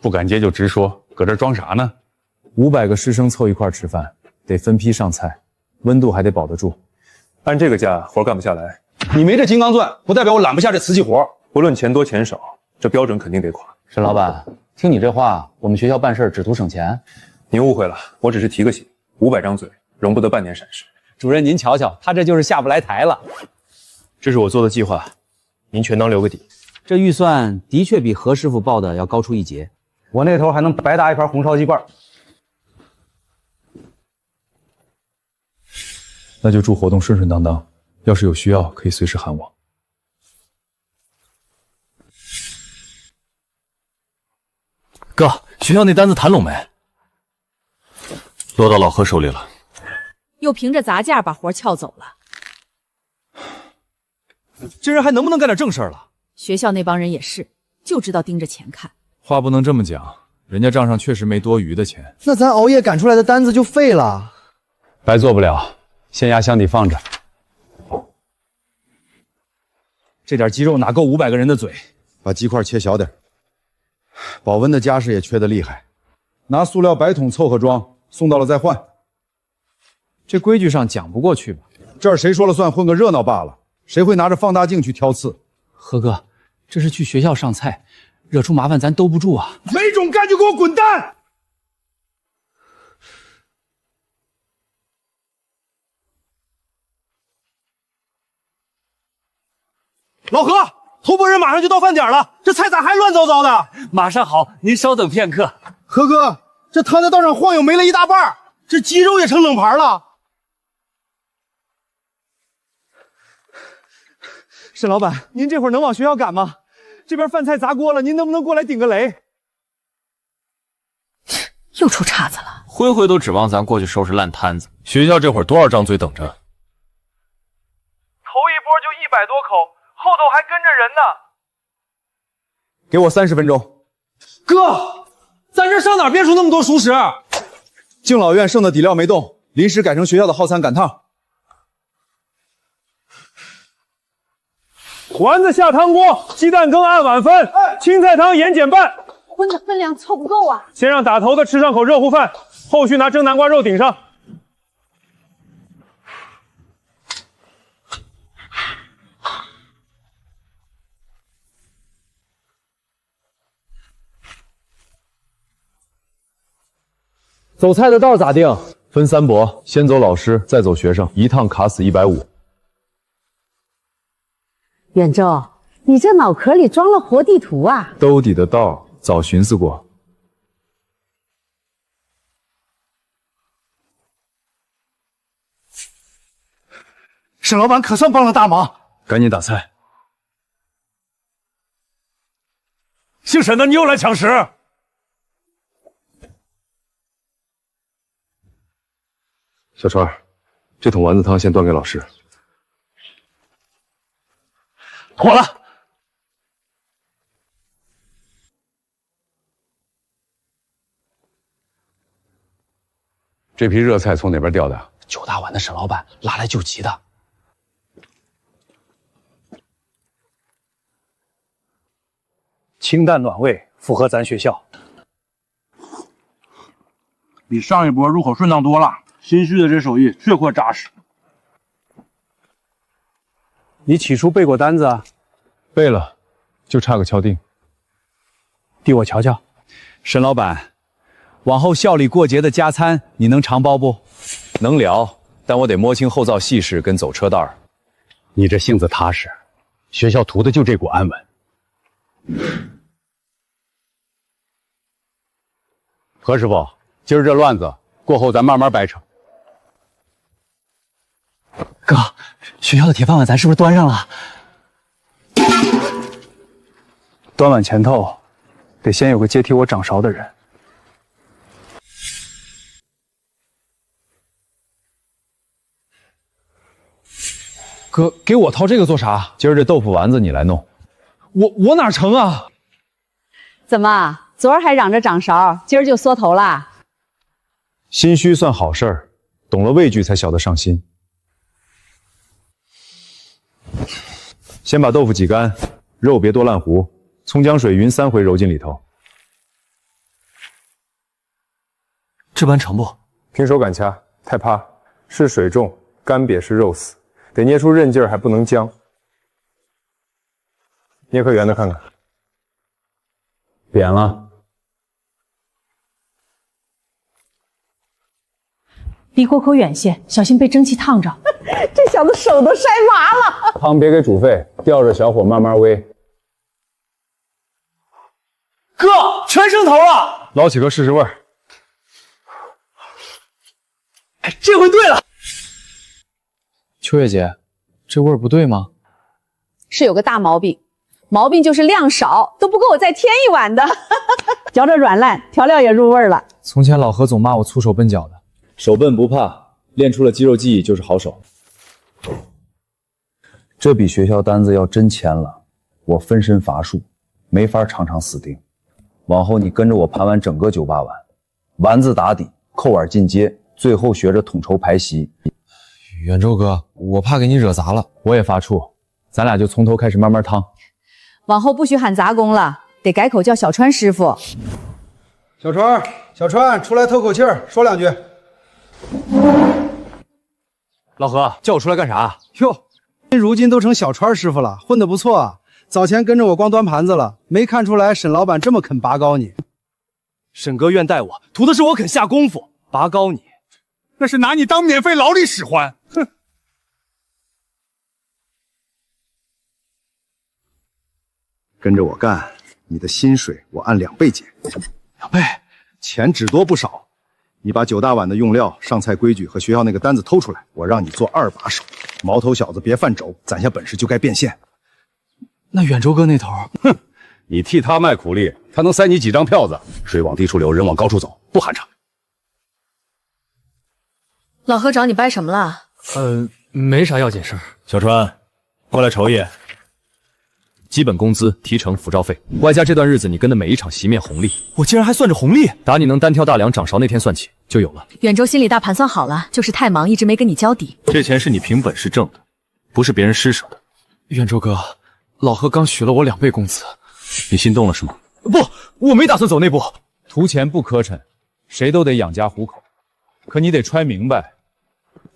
不敢接就直说，搁这装啥呢？500个师生凑一块吃饭，得分批上菜，温度还得保得住。按这个价，活干不下来。你没这金刚钻，不代表我揽不下这瓷器活。不论钱多钱少，这标准肯定得垮。沈老板，听你这话，我们学校办事只图省钱。您误会了，我只是提个醒，500张嘴容不得半点闪失。主任您瞧瞧，他这就是下不来台了。这是我做的计划，您全当留个底。这预算的确比何师傅报的要高出一截，我那头还能白搭一盘红烧鸡冠。那就祝活动顺顺当当，要是有需要可以随时喊我。哥，学校那单子谈拢没？落到老何手里了。又凭着砸价把活撬走了。这人还能不能干点正事了？学校那帮人也是，就知道盯着钱看。话不能这么讲，人家账上确实没多余的钱。那咱熬夜赶出来的单子就废了。白做不了，先压箱底放着。这点鸡肉哪够500个人的嘴？把鸡块切小点。保温的家事也缺得厉害，拿塑料白桶凑合装，送到了再换。这规矩上讲不过去吧？这儿谁说了算，混个热闹罢了。谁会拿着放大镜去挑刺？何哥，这是去学校上菜，惹出麻烦咱兜不住啊！没种干就给我滚蛋！老何，头拨人马上就到饭点了，这菜咋还乱糟糟的？马上好，您稍等片刻。何哥，这摊在道上晃悠没了一大半，这鸡肉也成冷盘了。沈老板，您这会儿能往学校赶吗？这边饭菜砸锅了，您能不能过来顶个雷？又出岔子了。回回都指望咱过去收拾烂摊子，学校这会儿多少张嘴等着？头一波就100多口，后头还跟着人呢。给我30分钟。哥，咱这上哪编出那么多熟食？敬老院剩的底料没动，临时改成学校的耗餐赶趟。丸子下汤锅，鸡蛋羹按碗分，青菜汤盐减半。荤的分量凑不够啊！先让打头的吃上口热乎饭，后续拿蒸南瓜肉顶上。走菜的道咋定？分3拨，先走老师，再走学生，一趟卡死150。远洲，你这脑壳里装了活地图啊？兜底的道早寻思过。沈老板可算帮了大忙。赶紧打菜。姓沈的，你又来抢食。小川，这桶丸子汤先端给老师。妥了。这批热菜从哪边调的？9大碗的沈老板拉来救急的。清淡暖胃，符合咱学校。比上一波入口顺当多了。心虚的这手艺血阔扎实。你起初背过单子啊？背了，就差个敲定。递我瞧瞧。沈老板，往后校里过节的加餐，你能常包不？能聊，但我得摸清后灶细事跟走车道儿。你这性子踏实，学校图的就这股安稳。何师傅，今儿这乱子过后咱慢慢掰扯。哥，学校的铁饭碗咱是不是端上了？端碗前头得先有个接替我掌勺的人。哥，给我掏这个做啥？今儿这豆腐丸子你来弄。我哪成啊？怎么，昨儿还嚷着掌勺，今儿就缩头啦？心虚算好事儿，懂了畏惧才晓得上心。先把豆腐挤干，肉别多烂糊，葱姜水匀3回揉进里头。这般成不？平手擀掐，太趴，是水重，干瘪是肉死，得捏出韧劲儿，还不能僵。捏颗圆的看看。扁了。离锅口远些，小心被蒸汽烫着。这小子手都晒麻了。汤别给煮沸，吊着小火慢慢煨。哥，全升头了！捞起个试试味儿。哎，这回对了。秋月姐，这味儿不对吗？是有个大毛病，毛病就是量少，都不够我再添一碗的。嚼着软烂，调料也入味了。从前老何总骂我粗手笨脚的，手笨不怕，练出了肌肉记忆就是好手。这比学校单子要真签了，我分身乏术，没法场场死盯。往后你跟着我盘完整个98碗，丸子打底，扣碗进阶，最后学着统筹排席。远州哥，我怕给你惹砸了，我也发怵，咱俩就从头开始慢慢趟。往后不许喊杂工了，得改口叫小川师傅。小川，出来透口气儿，说2句。老何，叫我出来干啥？哟，如今都成小川师傅了，混得不错啊。早前跟着我光端盘子了，没看出来沈老板这么肯拔高你。沈哥愿带我，图的是我肯下功夫，拔高你，那是拿你当免费劳力使唤。哼！跟着我干，你的薪水我按2倍减。2倍？钱只多不少。你把9大碗的用料、上菜规矩和学校那个单子偷出来，我让你做2把手。毛头小子别犯轴，攒下本事就该变现。那远州哥那头，哼，你替他卖苦力，他能塞你几张票子？水往低处流，人往高处走，不寒碜。老何找你掰什么了？没啥要紧事儿。小川，过来瞅一眼。基本工资、提成、辅照费，外加这段日子你跟的每一场席面红利，我竟然还算着红利。打你能单挑大梁掌勺那天算起就有了。远州心里大盘算好了，就是太忙，一直没跟你交底。这钱是你凭本事挣的，不是别人施舍的。远州哥，老何刚许了我2倍工资，你心动了是吗？不，我没打算走那步。图钱不磕碜，谁都得养家糊口，可你得揣明白，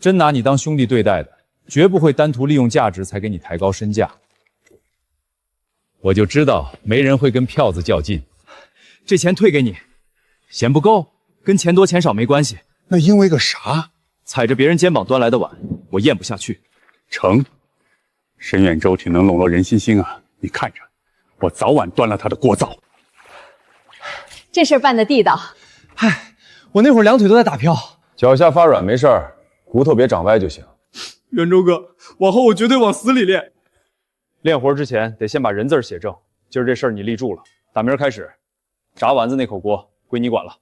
真拿你当兄弟对待的，绝不会单图利用价值才给你抬高身价。我就知道没人会跟票子较劲。这钱退给你，嫌不够，跟钱多钱少没关系。那因为个啥？踩着别人肩膀端来的碗，我咽不下去。成，沈远舟挺能笼络人心啊！你看着，我早晚端了他的锅灶。这事儿办得地道。嗨，我那会儿2腿都在打飘，脚下发软没事儿，骨头别长歪就行。袁周哥，往后我绝对往死里练。练活之前得先把人字写正。今儿这事儿你立住了，打明儿开始，炸丸子那口锅归你管了。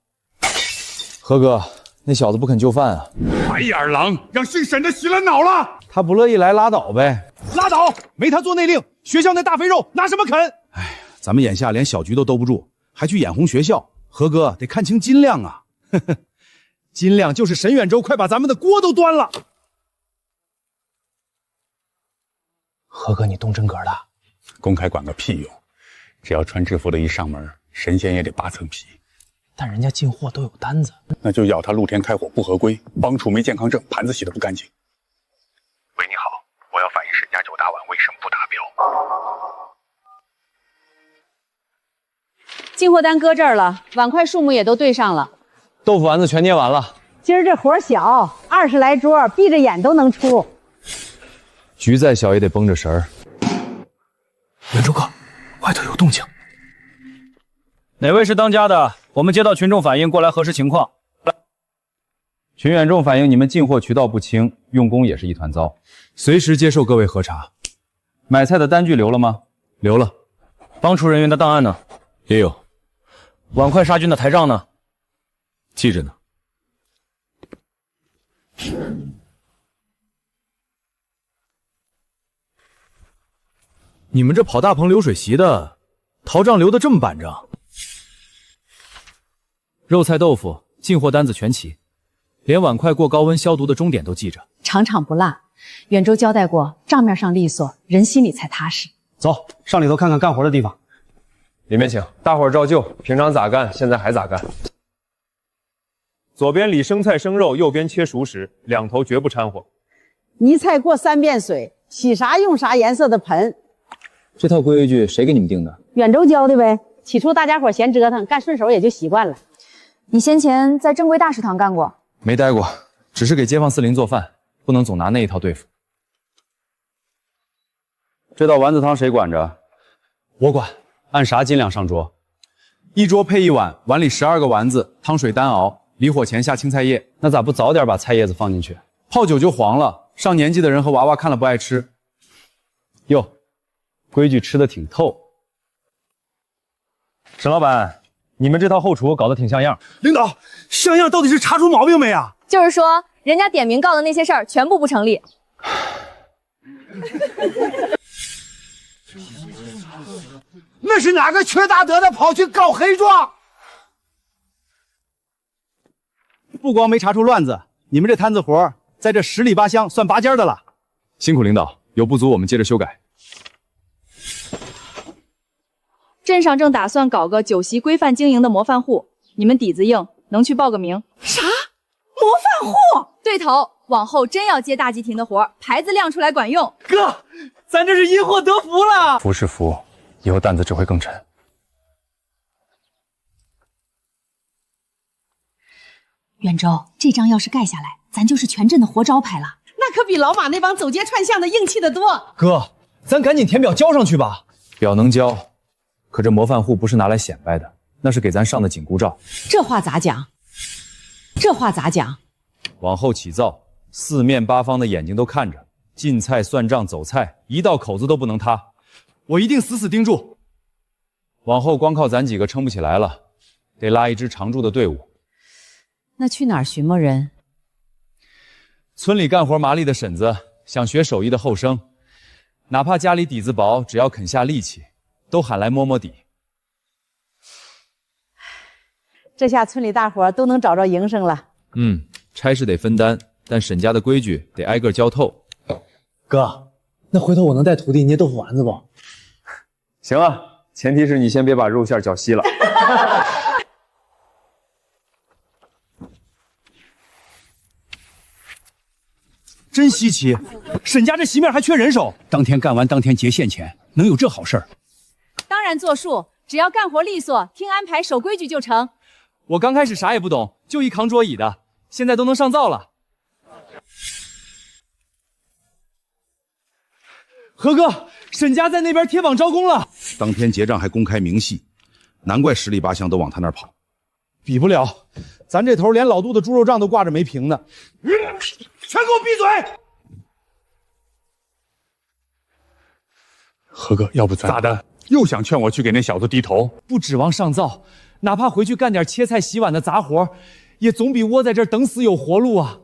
何哥，那小子不肯就范啊！白眼狼让姓沈的洗了脑了。他不乐意来拉倒呗。拉倒，没他做内令，学校那大肥肉拿什么啃？哎，咱们眼下连小局都兜不住，还去眼红学校。何哥得看清金亮啊！呵呵，金亮就是沈远洲，快把咱们的锅都端了。何哥，你动真格的？公开管个屁用！只要穿制服的一上门，神仙也得扒层皮。但人家进货都有单子，那就咬他露天开火不合规，帮厨没健康证，盘子洗得不干净。喂，你好，我要反映沈家9大碗为什么不达标？进货单搁这儿了，碗筷数目也都对上了，豆腐丸子全捏完了。今儿这活小，20来桌，闭着眼都能出。局再小也得绷着神儿。袁周哥，外头有动静。哪位是当家的？我们接到群众反映，过来核实情况。群远众反映你们进货渠道不清，用工也是一团糟，随时接受各位核查。买菜的单据留了吗？留了。帮厨人员的档案呢？也有。碗筷杀菌的台账呢？记着呢。你们这跑大棚流水席的，逃账留得这么板正。肉菜豆腐进货单子全齐，连碗筷过高温消毒的钟点都记着，场场不落。远州交代过，账面上利索，人心里才踏实。走，上里头看看干活的地方。里面请，大伙儿照旧，平常咋干，现在还咋干。左边理生菜生肉，右边切熟食，两头绝不掺和。泥菜过3遍水，洗啥用啥颜色的盆。这套规矩谁给你们定的？远州教的呗。起初大家伙嫌折腾，干顺手也就习惯了。你先前在正规大食堂干过？没待过，只是给街坊四邻做饭，不能总拿那一套对付。这道丸子汤谁管着？我管，按啥斤两上桌？一桌配一碗，碗里12个丸子，汤水单熬，离火前下青菜叶。那咋不早点把菜叶子放进去？泡久就黄了，上年纪的人和娃娃看了不爱吃。哟，规矩吃得挺透。沈老板，你们这套后厨搞得挺像样。领导，像样到底是查出毛病没啊？就是说，人家点名告的那些事儿全部不成立。那是哪个缺大德的跑去告黑状？不光没查出乱子，你们这摊子活在这10里8乡算拔尖的了。辛苦领导，有不足我们接着修改。镇上正打算搞个酒席规范经营的模范户，你们底子硬，能去报个名。啥？模范户？对头，往后真要接大集庭的活，牌子亮出来管用。哥，咱这是因祸得福了。福是福，以后担子只会更沉。远州，这张要是盖下来，咱就是全镇的活招牌了。那可比老马那帮走街串巷的硬气得多。哥，咱赶紧填表交上去吧。表能交，可这模范户不是拿来显摆的，那是给咱上的紧箍咒。这话咋讲？这话咋讲？往后起灶，四面八方的眼睛都看着，进菜、算账、走菜，一道口子都不能塌。我一定死死盯住。往后光靠咱几个撑不起来了，得拉一支常驻的队伍。那去哪儿寻摸人？村里干活麻利的婶子，想学手艺的后生，哪怕家里底子薄，只要肯下力气，都喊来摸摸底。这下村里大伙都能找着营生了。差事得分担，但沈家的规矩得挨个教透。哥，那回头我能带徒弟捏豆腐丸子不？行啊，前提是你先别把肉馅搅稀了。真稀奇，沈家这席面还缺人手，当天干完当天结现钱，能有这好事儿？当然作数，只要干活利索，听安排，守规矩就成。我刚开始啥也不懂，就一扛桌椅的，现在都能上灶了。何哥，沈家在那边贴榜招工了，当天结账还公开明细，难怪10里8乡都往他那儿跑。比不了，咱这头连老杜的猪肉账都挂着没评呢。全给我闭嘴！何哥，要不咱咋的？又想劝我去给那小子低头？不指望上灶，哪怕回去干点切菜洗碗的杂活，也总比窝在这儿等死有活路啊！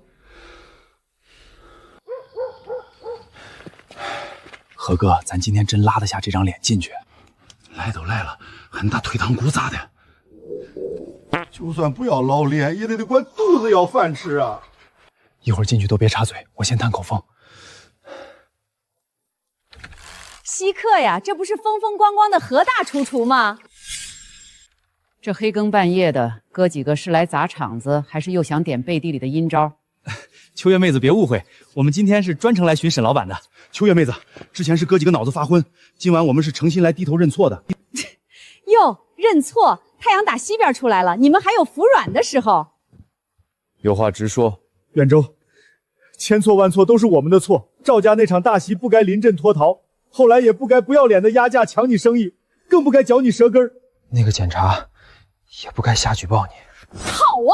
何哥，咱今天真拉得下这张脸进去？来都来了，还拿退堂鼓咋的？就算不要老脸，也得管肚子要饭吃啊！一会儿进去都别插嘴，我先探口风。稀客呀，这不是风风光光的何大厨厨吗？这黑更半夜的，哥几个是来砸场子，还是又想点背地里的阴招？秋月妹子别误会，我们今天是专程来寻沈老板的。秋月妹子，之前是哥几个脑子发昏，今晚我们是诚心来低头认错的。哟，认错？太阳打西边出来了，你们还有服软的时候。有话直说。远州，千错万错都是我们的错。赵家那场大戏不该临阵脱逃，后来也不该不要脸的压价抢你生意，更不该嚼你舌根。那个检查也不该瞎举报你。好啊，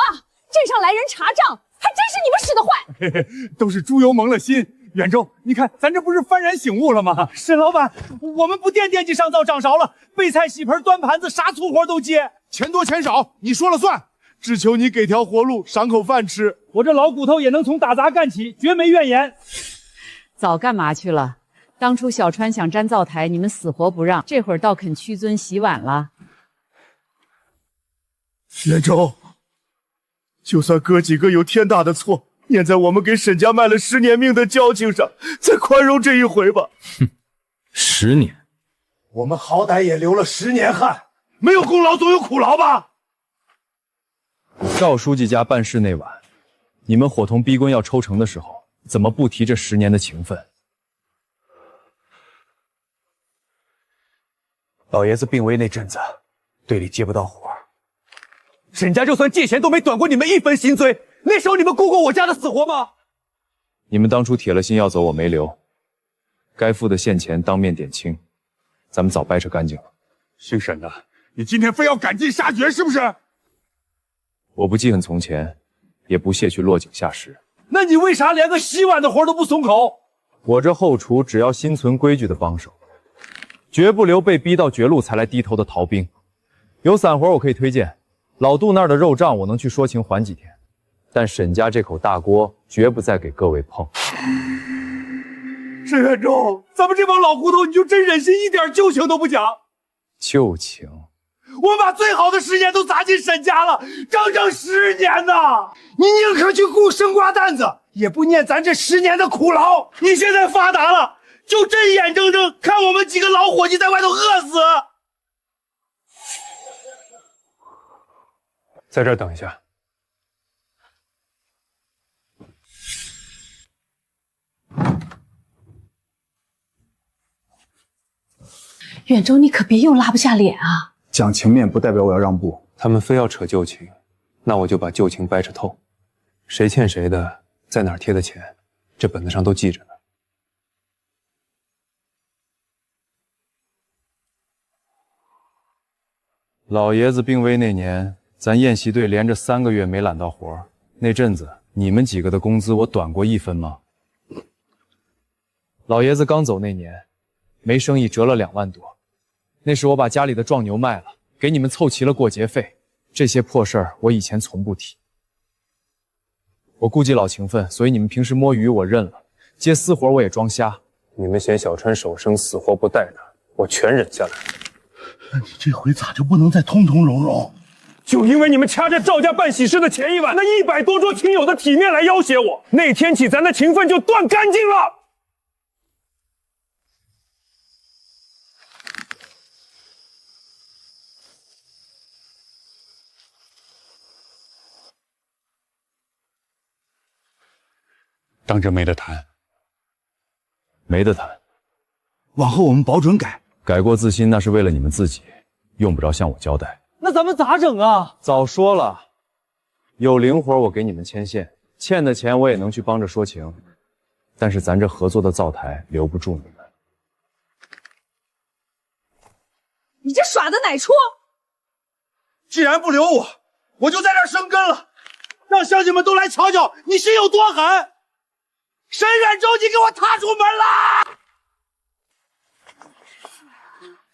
镇上来人查账，还真是你们使的坏。嘿嘿，都是猪油蒙了心。远州，你看咱这不是幡然醒悟了吗？沈老板，我们不惦记上灶掌勺了，备菜洗盆端盘子啥粗活都接，钱多钱少你说了算，只求你给条活路，赏口饭吃。我这老骨头也能从打杂干起，绝没怨言。早干嘛去了？当初小川想粘灶台，你们死活不让，这会儿倒肯屈尊洗碗了。远州，就算哥几个有天大的错，念在我们给沈家卖了10年命的交情上，再宽容这一回吧。哼，10年，我们好歹也流了10年汗，没有功劳总有苦劳吧？赵书记家办事那晚，你们伙同逼宫要抽成的时候，怎么不提这10年的情分？老爷子病危那阵子，队里接不到活，沈家就算借钱都没短过你们一分心碎，那时候你们顾过我家的死活吗？你们当初铁了心要走，我没留，该付的现钱当面点清，咱们早掰扯干净了。姓沈的，你今天非要赶尽杀绝是不是？我不记恨从前，也不屑去落井下石。那你为啥连个洗碗的活都不松口？我这后厨只要心存规矩的帮手，绝不留被逼到绝路才来低头的逃兵。有散活我可以推荐，老杜那儿的肉账我能去说情缓几天，但沈家这口大锅绝不再给各位碰。沈远州，咱们这帮老骨头，你就真忍心一点旧情都不讲？旧情？我们把最好的10年都砸进沈家了，整整10年呐！你宁可去雇生瓜蛋子，也不念咱这10年的苦劳。你现在发达了，就真眼睁睁看我们几个老伙计在外头饿死。在这儿等一下。远州，你可别又拉不下脸啊！讲情面不代表我要让步。他们非要扯旧情，那我就把旧情掰扯透。谁欠谁的，在哪儿贴的钱，这本子上都记着呢。老爷子病危那年，咱宴席队连着3个月没揽到活，那阵子你们几个的工资我短过1分吗？老爷子刚走那年，没生意折了2万多，那时我把家里的壮牛卖了，给你们凑齐了过节费。这些破事儿我以前从不提。我顾忌老情分，所以你们平时摸鱼我认了，接私活我也装瞎。你们嫌小川手生，死活不带他，我全忍下来。那你这回咋就不能再通通融融？就因为你们掐着赵家办喜事的前一晚，那100多桌亲友的体面来要挟我，那天起咱的情分就断干净了。当真没得谈，没得谈。往后我们保准改，改过自新那是为了你们自己，用不着向我交代。那咱们咋整啊？早说了，有零活我给你们牵线，欠的钱我也能去帮着说情，但是咱这合作的灶台留不住你们。你这耍的哪出？既然不留我，我就在这儿生根了，让乡亲们都来瞧瞧你心有多狠！沈远州，你给我踏出门来！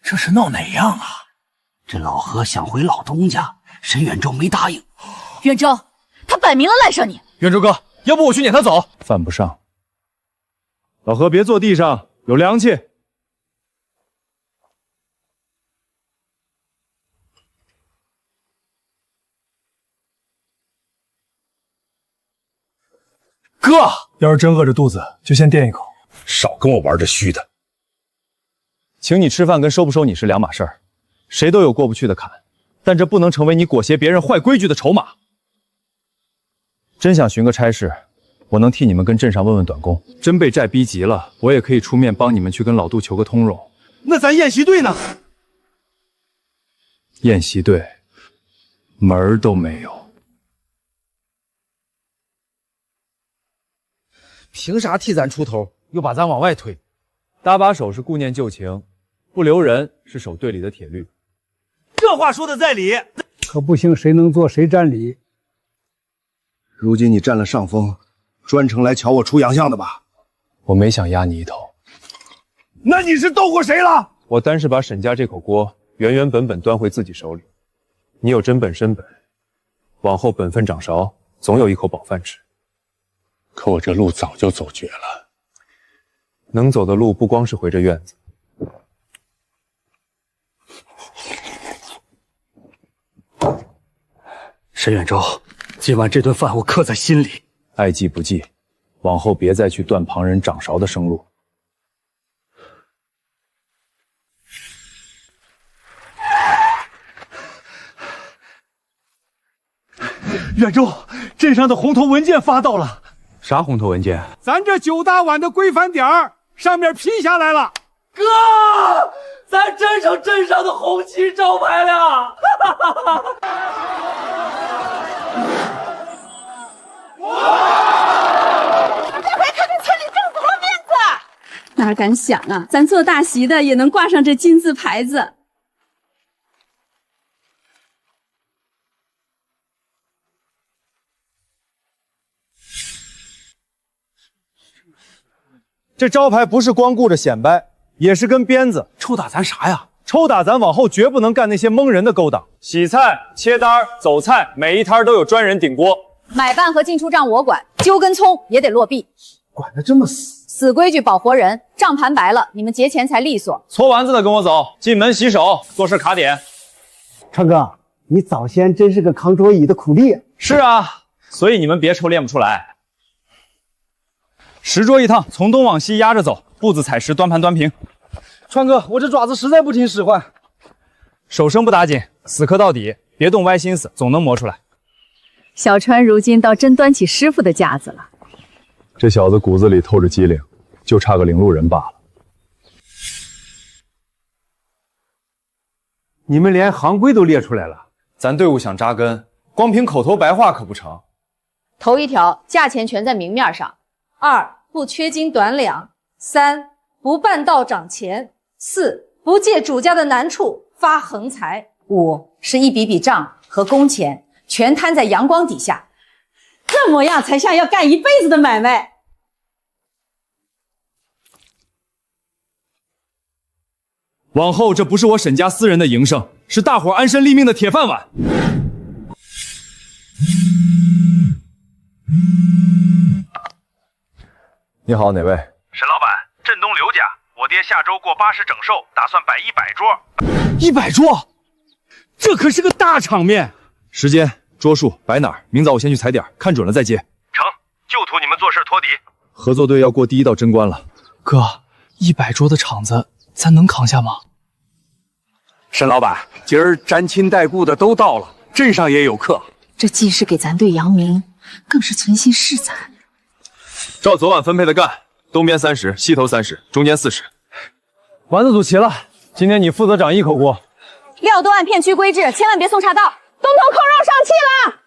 这是闹哪样啊？这老何想回老东家，沈远舟没答应。远舟，他摆明了赖上你。远舟哥，要不我去撵他走？犯不上。老何，别坐地上，有凉气。哥，要是真饿着肚子，就先垫一口。少跟我玩这虚的。请你吃饭跟收不收你是两码事儿，谁都有过不去的坎，但这不能成为你裹挟别人坏规矩的筹码。真想寻个差事，我能替你们跟镇上问问短工。真被债逼急了，我也可以出面帮你们去跟老杜求个通融。那咱宴席队呢？宴席队门儿都没有。凭啥替咱出头，又把咱往外推？搭把手是顾念旧情，不留人是守队里的铁律。这话说的在理，可不行，谁能做谁占理。如今你占了上风，专程来瞧我出洋相的吧？我没想压你一头。那你是斗过谁了？我单是把沈家这口锅原原本本端回自己手里。你有真本身本，往后本分掌勺，总有一口饱饭吃。可我这路早就走绝了。能走的路不光是回这院子。沈远舟，今晚这顿饭我刻在心里。爱记不记，往后别再去断旁人掌勺的生路。远舟，镇上的红头文件发到了。啥红头文件？咱这9大碗的规范点儿上面批下来了。哥，咱镇上镇上的红旗招牌了！这回可给村里挣足了面子。哪敢想啊，咱做大席的也能挂上这金字牌子。这招牌不是光顾着显摆，也是根鞭子。抽打咱啥呀？抽打咱往后绝不能干那些蒙人的勾当。洗菜、切单、走菜，每一摊都有专人顶锅。买办和进出账我管，揪根葱也得落币。管得这么死，死规矩保活人。账盘白了，你们结钱才利索。搓丸子的跟我走，进门洗手，做事卡点。川哥，你早先真是个扛桌椅的苦力。是啊，所以你们别愁练不出来。10桌一趟，从东往西压着走，步子踩实，端盘端平。川哥，我这爪子实在不听使唤。手生不打紧，死磕到底，别动歪心思，总能磨出来。小川如今倒真端起师傅的架子了。这小子骨子里透着机灵，就差个领路人罢了。你们连行规都列出来了，咱队伍想扎根，光凭口头白话可不成。头一条，价钱全在明面上；2，不缺斤短两；3，不半道涨钱；4，不借主家的难处发横财；5，是一笔笔账和工钱全摊在阳光底下，这模样才像要干一辈子的买卖。往后这不是我沈家私人的营生，是大伙安身立命的铁饭碗。你好，哪位？沈老板，镇东刘家，我爹下周过80整寿，打算摆100桌。100桌，这可是个大场面。时间、桌数摆哪儿？明早我先去踩点，看准了再接。成，就图你们做事托底。合作队要过第一道真关了。哥，100桌的场子，咱能扛下吗？沈老板，今儿沾亲带故的都到了，镇上也有客。这既是给咱队扬名，更是存心试咱。照昨晚分配的干，东边30，西头30，中间40。丸子组齐了，今天你负责掌一口锅。料都按片区规制，千万别送岔道。东头扣肉上气了。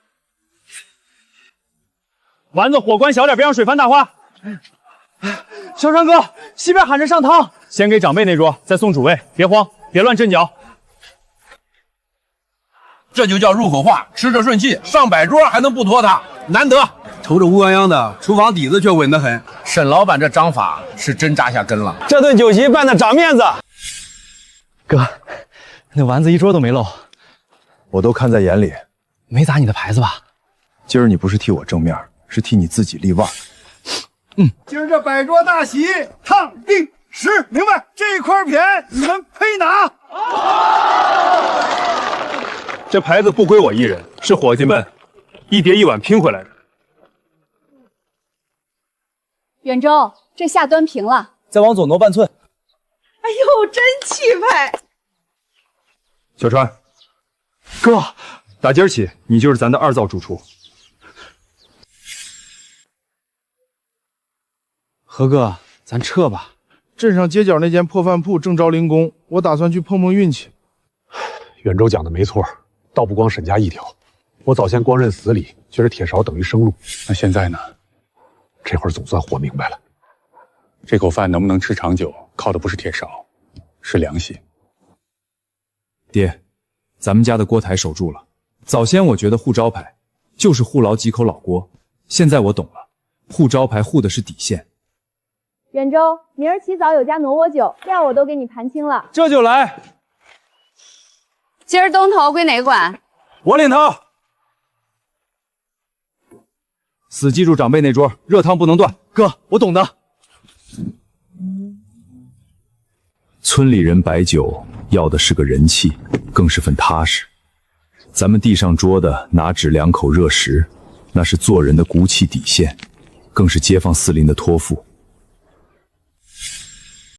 丸子火关小点，别让水翻大花。小川哥，西边喊着上汤，先给长辈那桌，再送主位，别慌，别乱阵脚。这就叫入口化，吃着顺气，上100桌还能不拖沓，难得。瞅着乌泱泱的，厨房底子却稳得很。沈老板这章法是真扎下根了。这顿酒席办的长面子。哥，那丸子一桌都没漏，我都看在眼里。没砸你的牌子吧？今儿你不是替我正面，是替你自己立腕。今儿这摆桌大喜，烫定实，明白？这块匾你们配拿。这牌子不归我一人，是伙计们一碟一碗拼回来的。远州，这下端平了，再往左挪半寸。哎呦，真气派！小川，哥，打今儿起，你就是咱的二灶主厨。何哥，咱撤吧。镇上街角那间破饭铺正招零工，我打算去碰碰运气。远州讲的没错，倒不光沈家一条。我早先光认死理，觉得铁勺等于生路。那现在呢？这会儿总算活明白了。这口饭能不能吃长久，靠的不是铁勺，是良心。爹，咱们家的锅台守住了。早先我觉得护招牌就是护牢几口老锅，现在我懂了，护招牌护的是底线。远州，明儿起早有家挪窝酒，料我都给你盘清了。这就来。今儿东头归哪个管？我领头。死记住长辈那桌，热汤不能断。哥，我懂的。村里人摆酒要的是个人气，更是份踏实。咱们递上桌的拿纸2口热食，那是做人的骨气底线，更是街坊四邻的托付。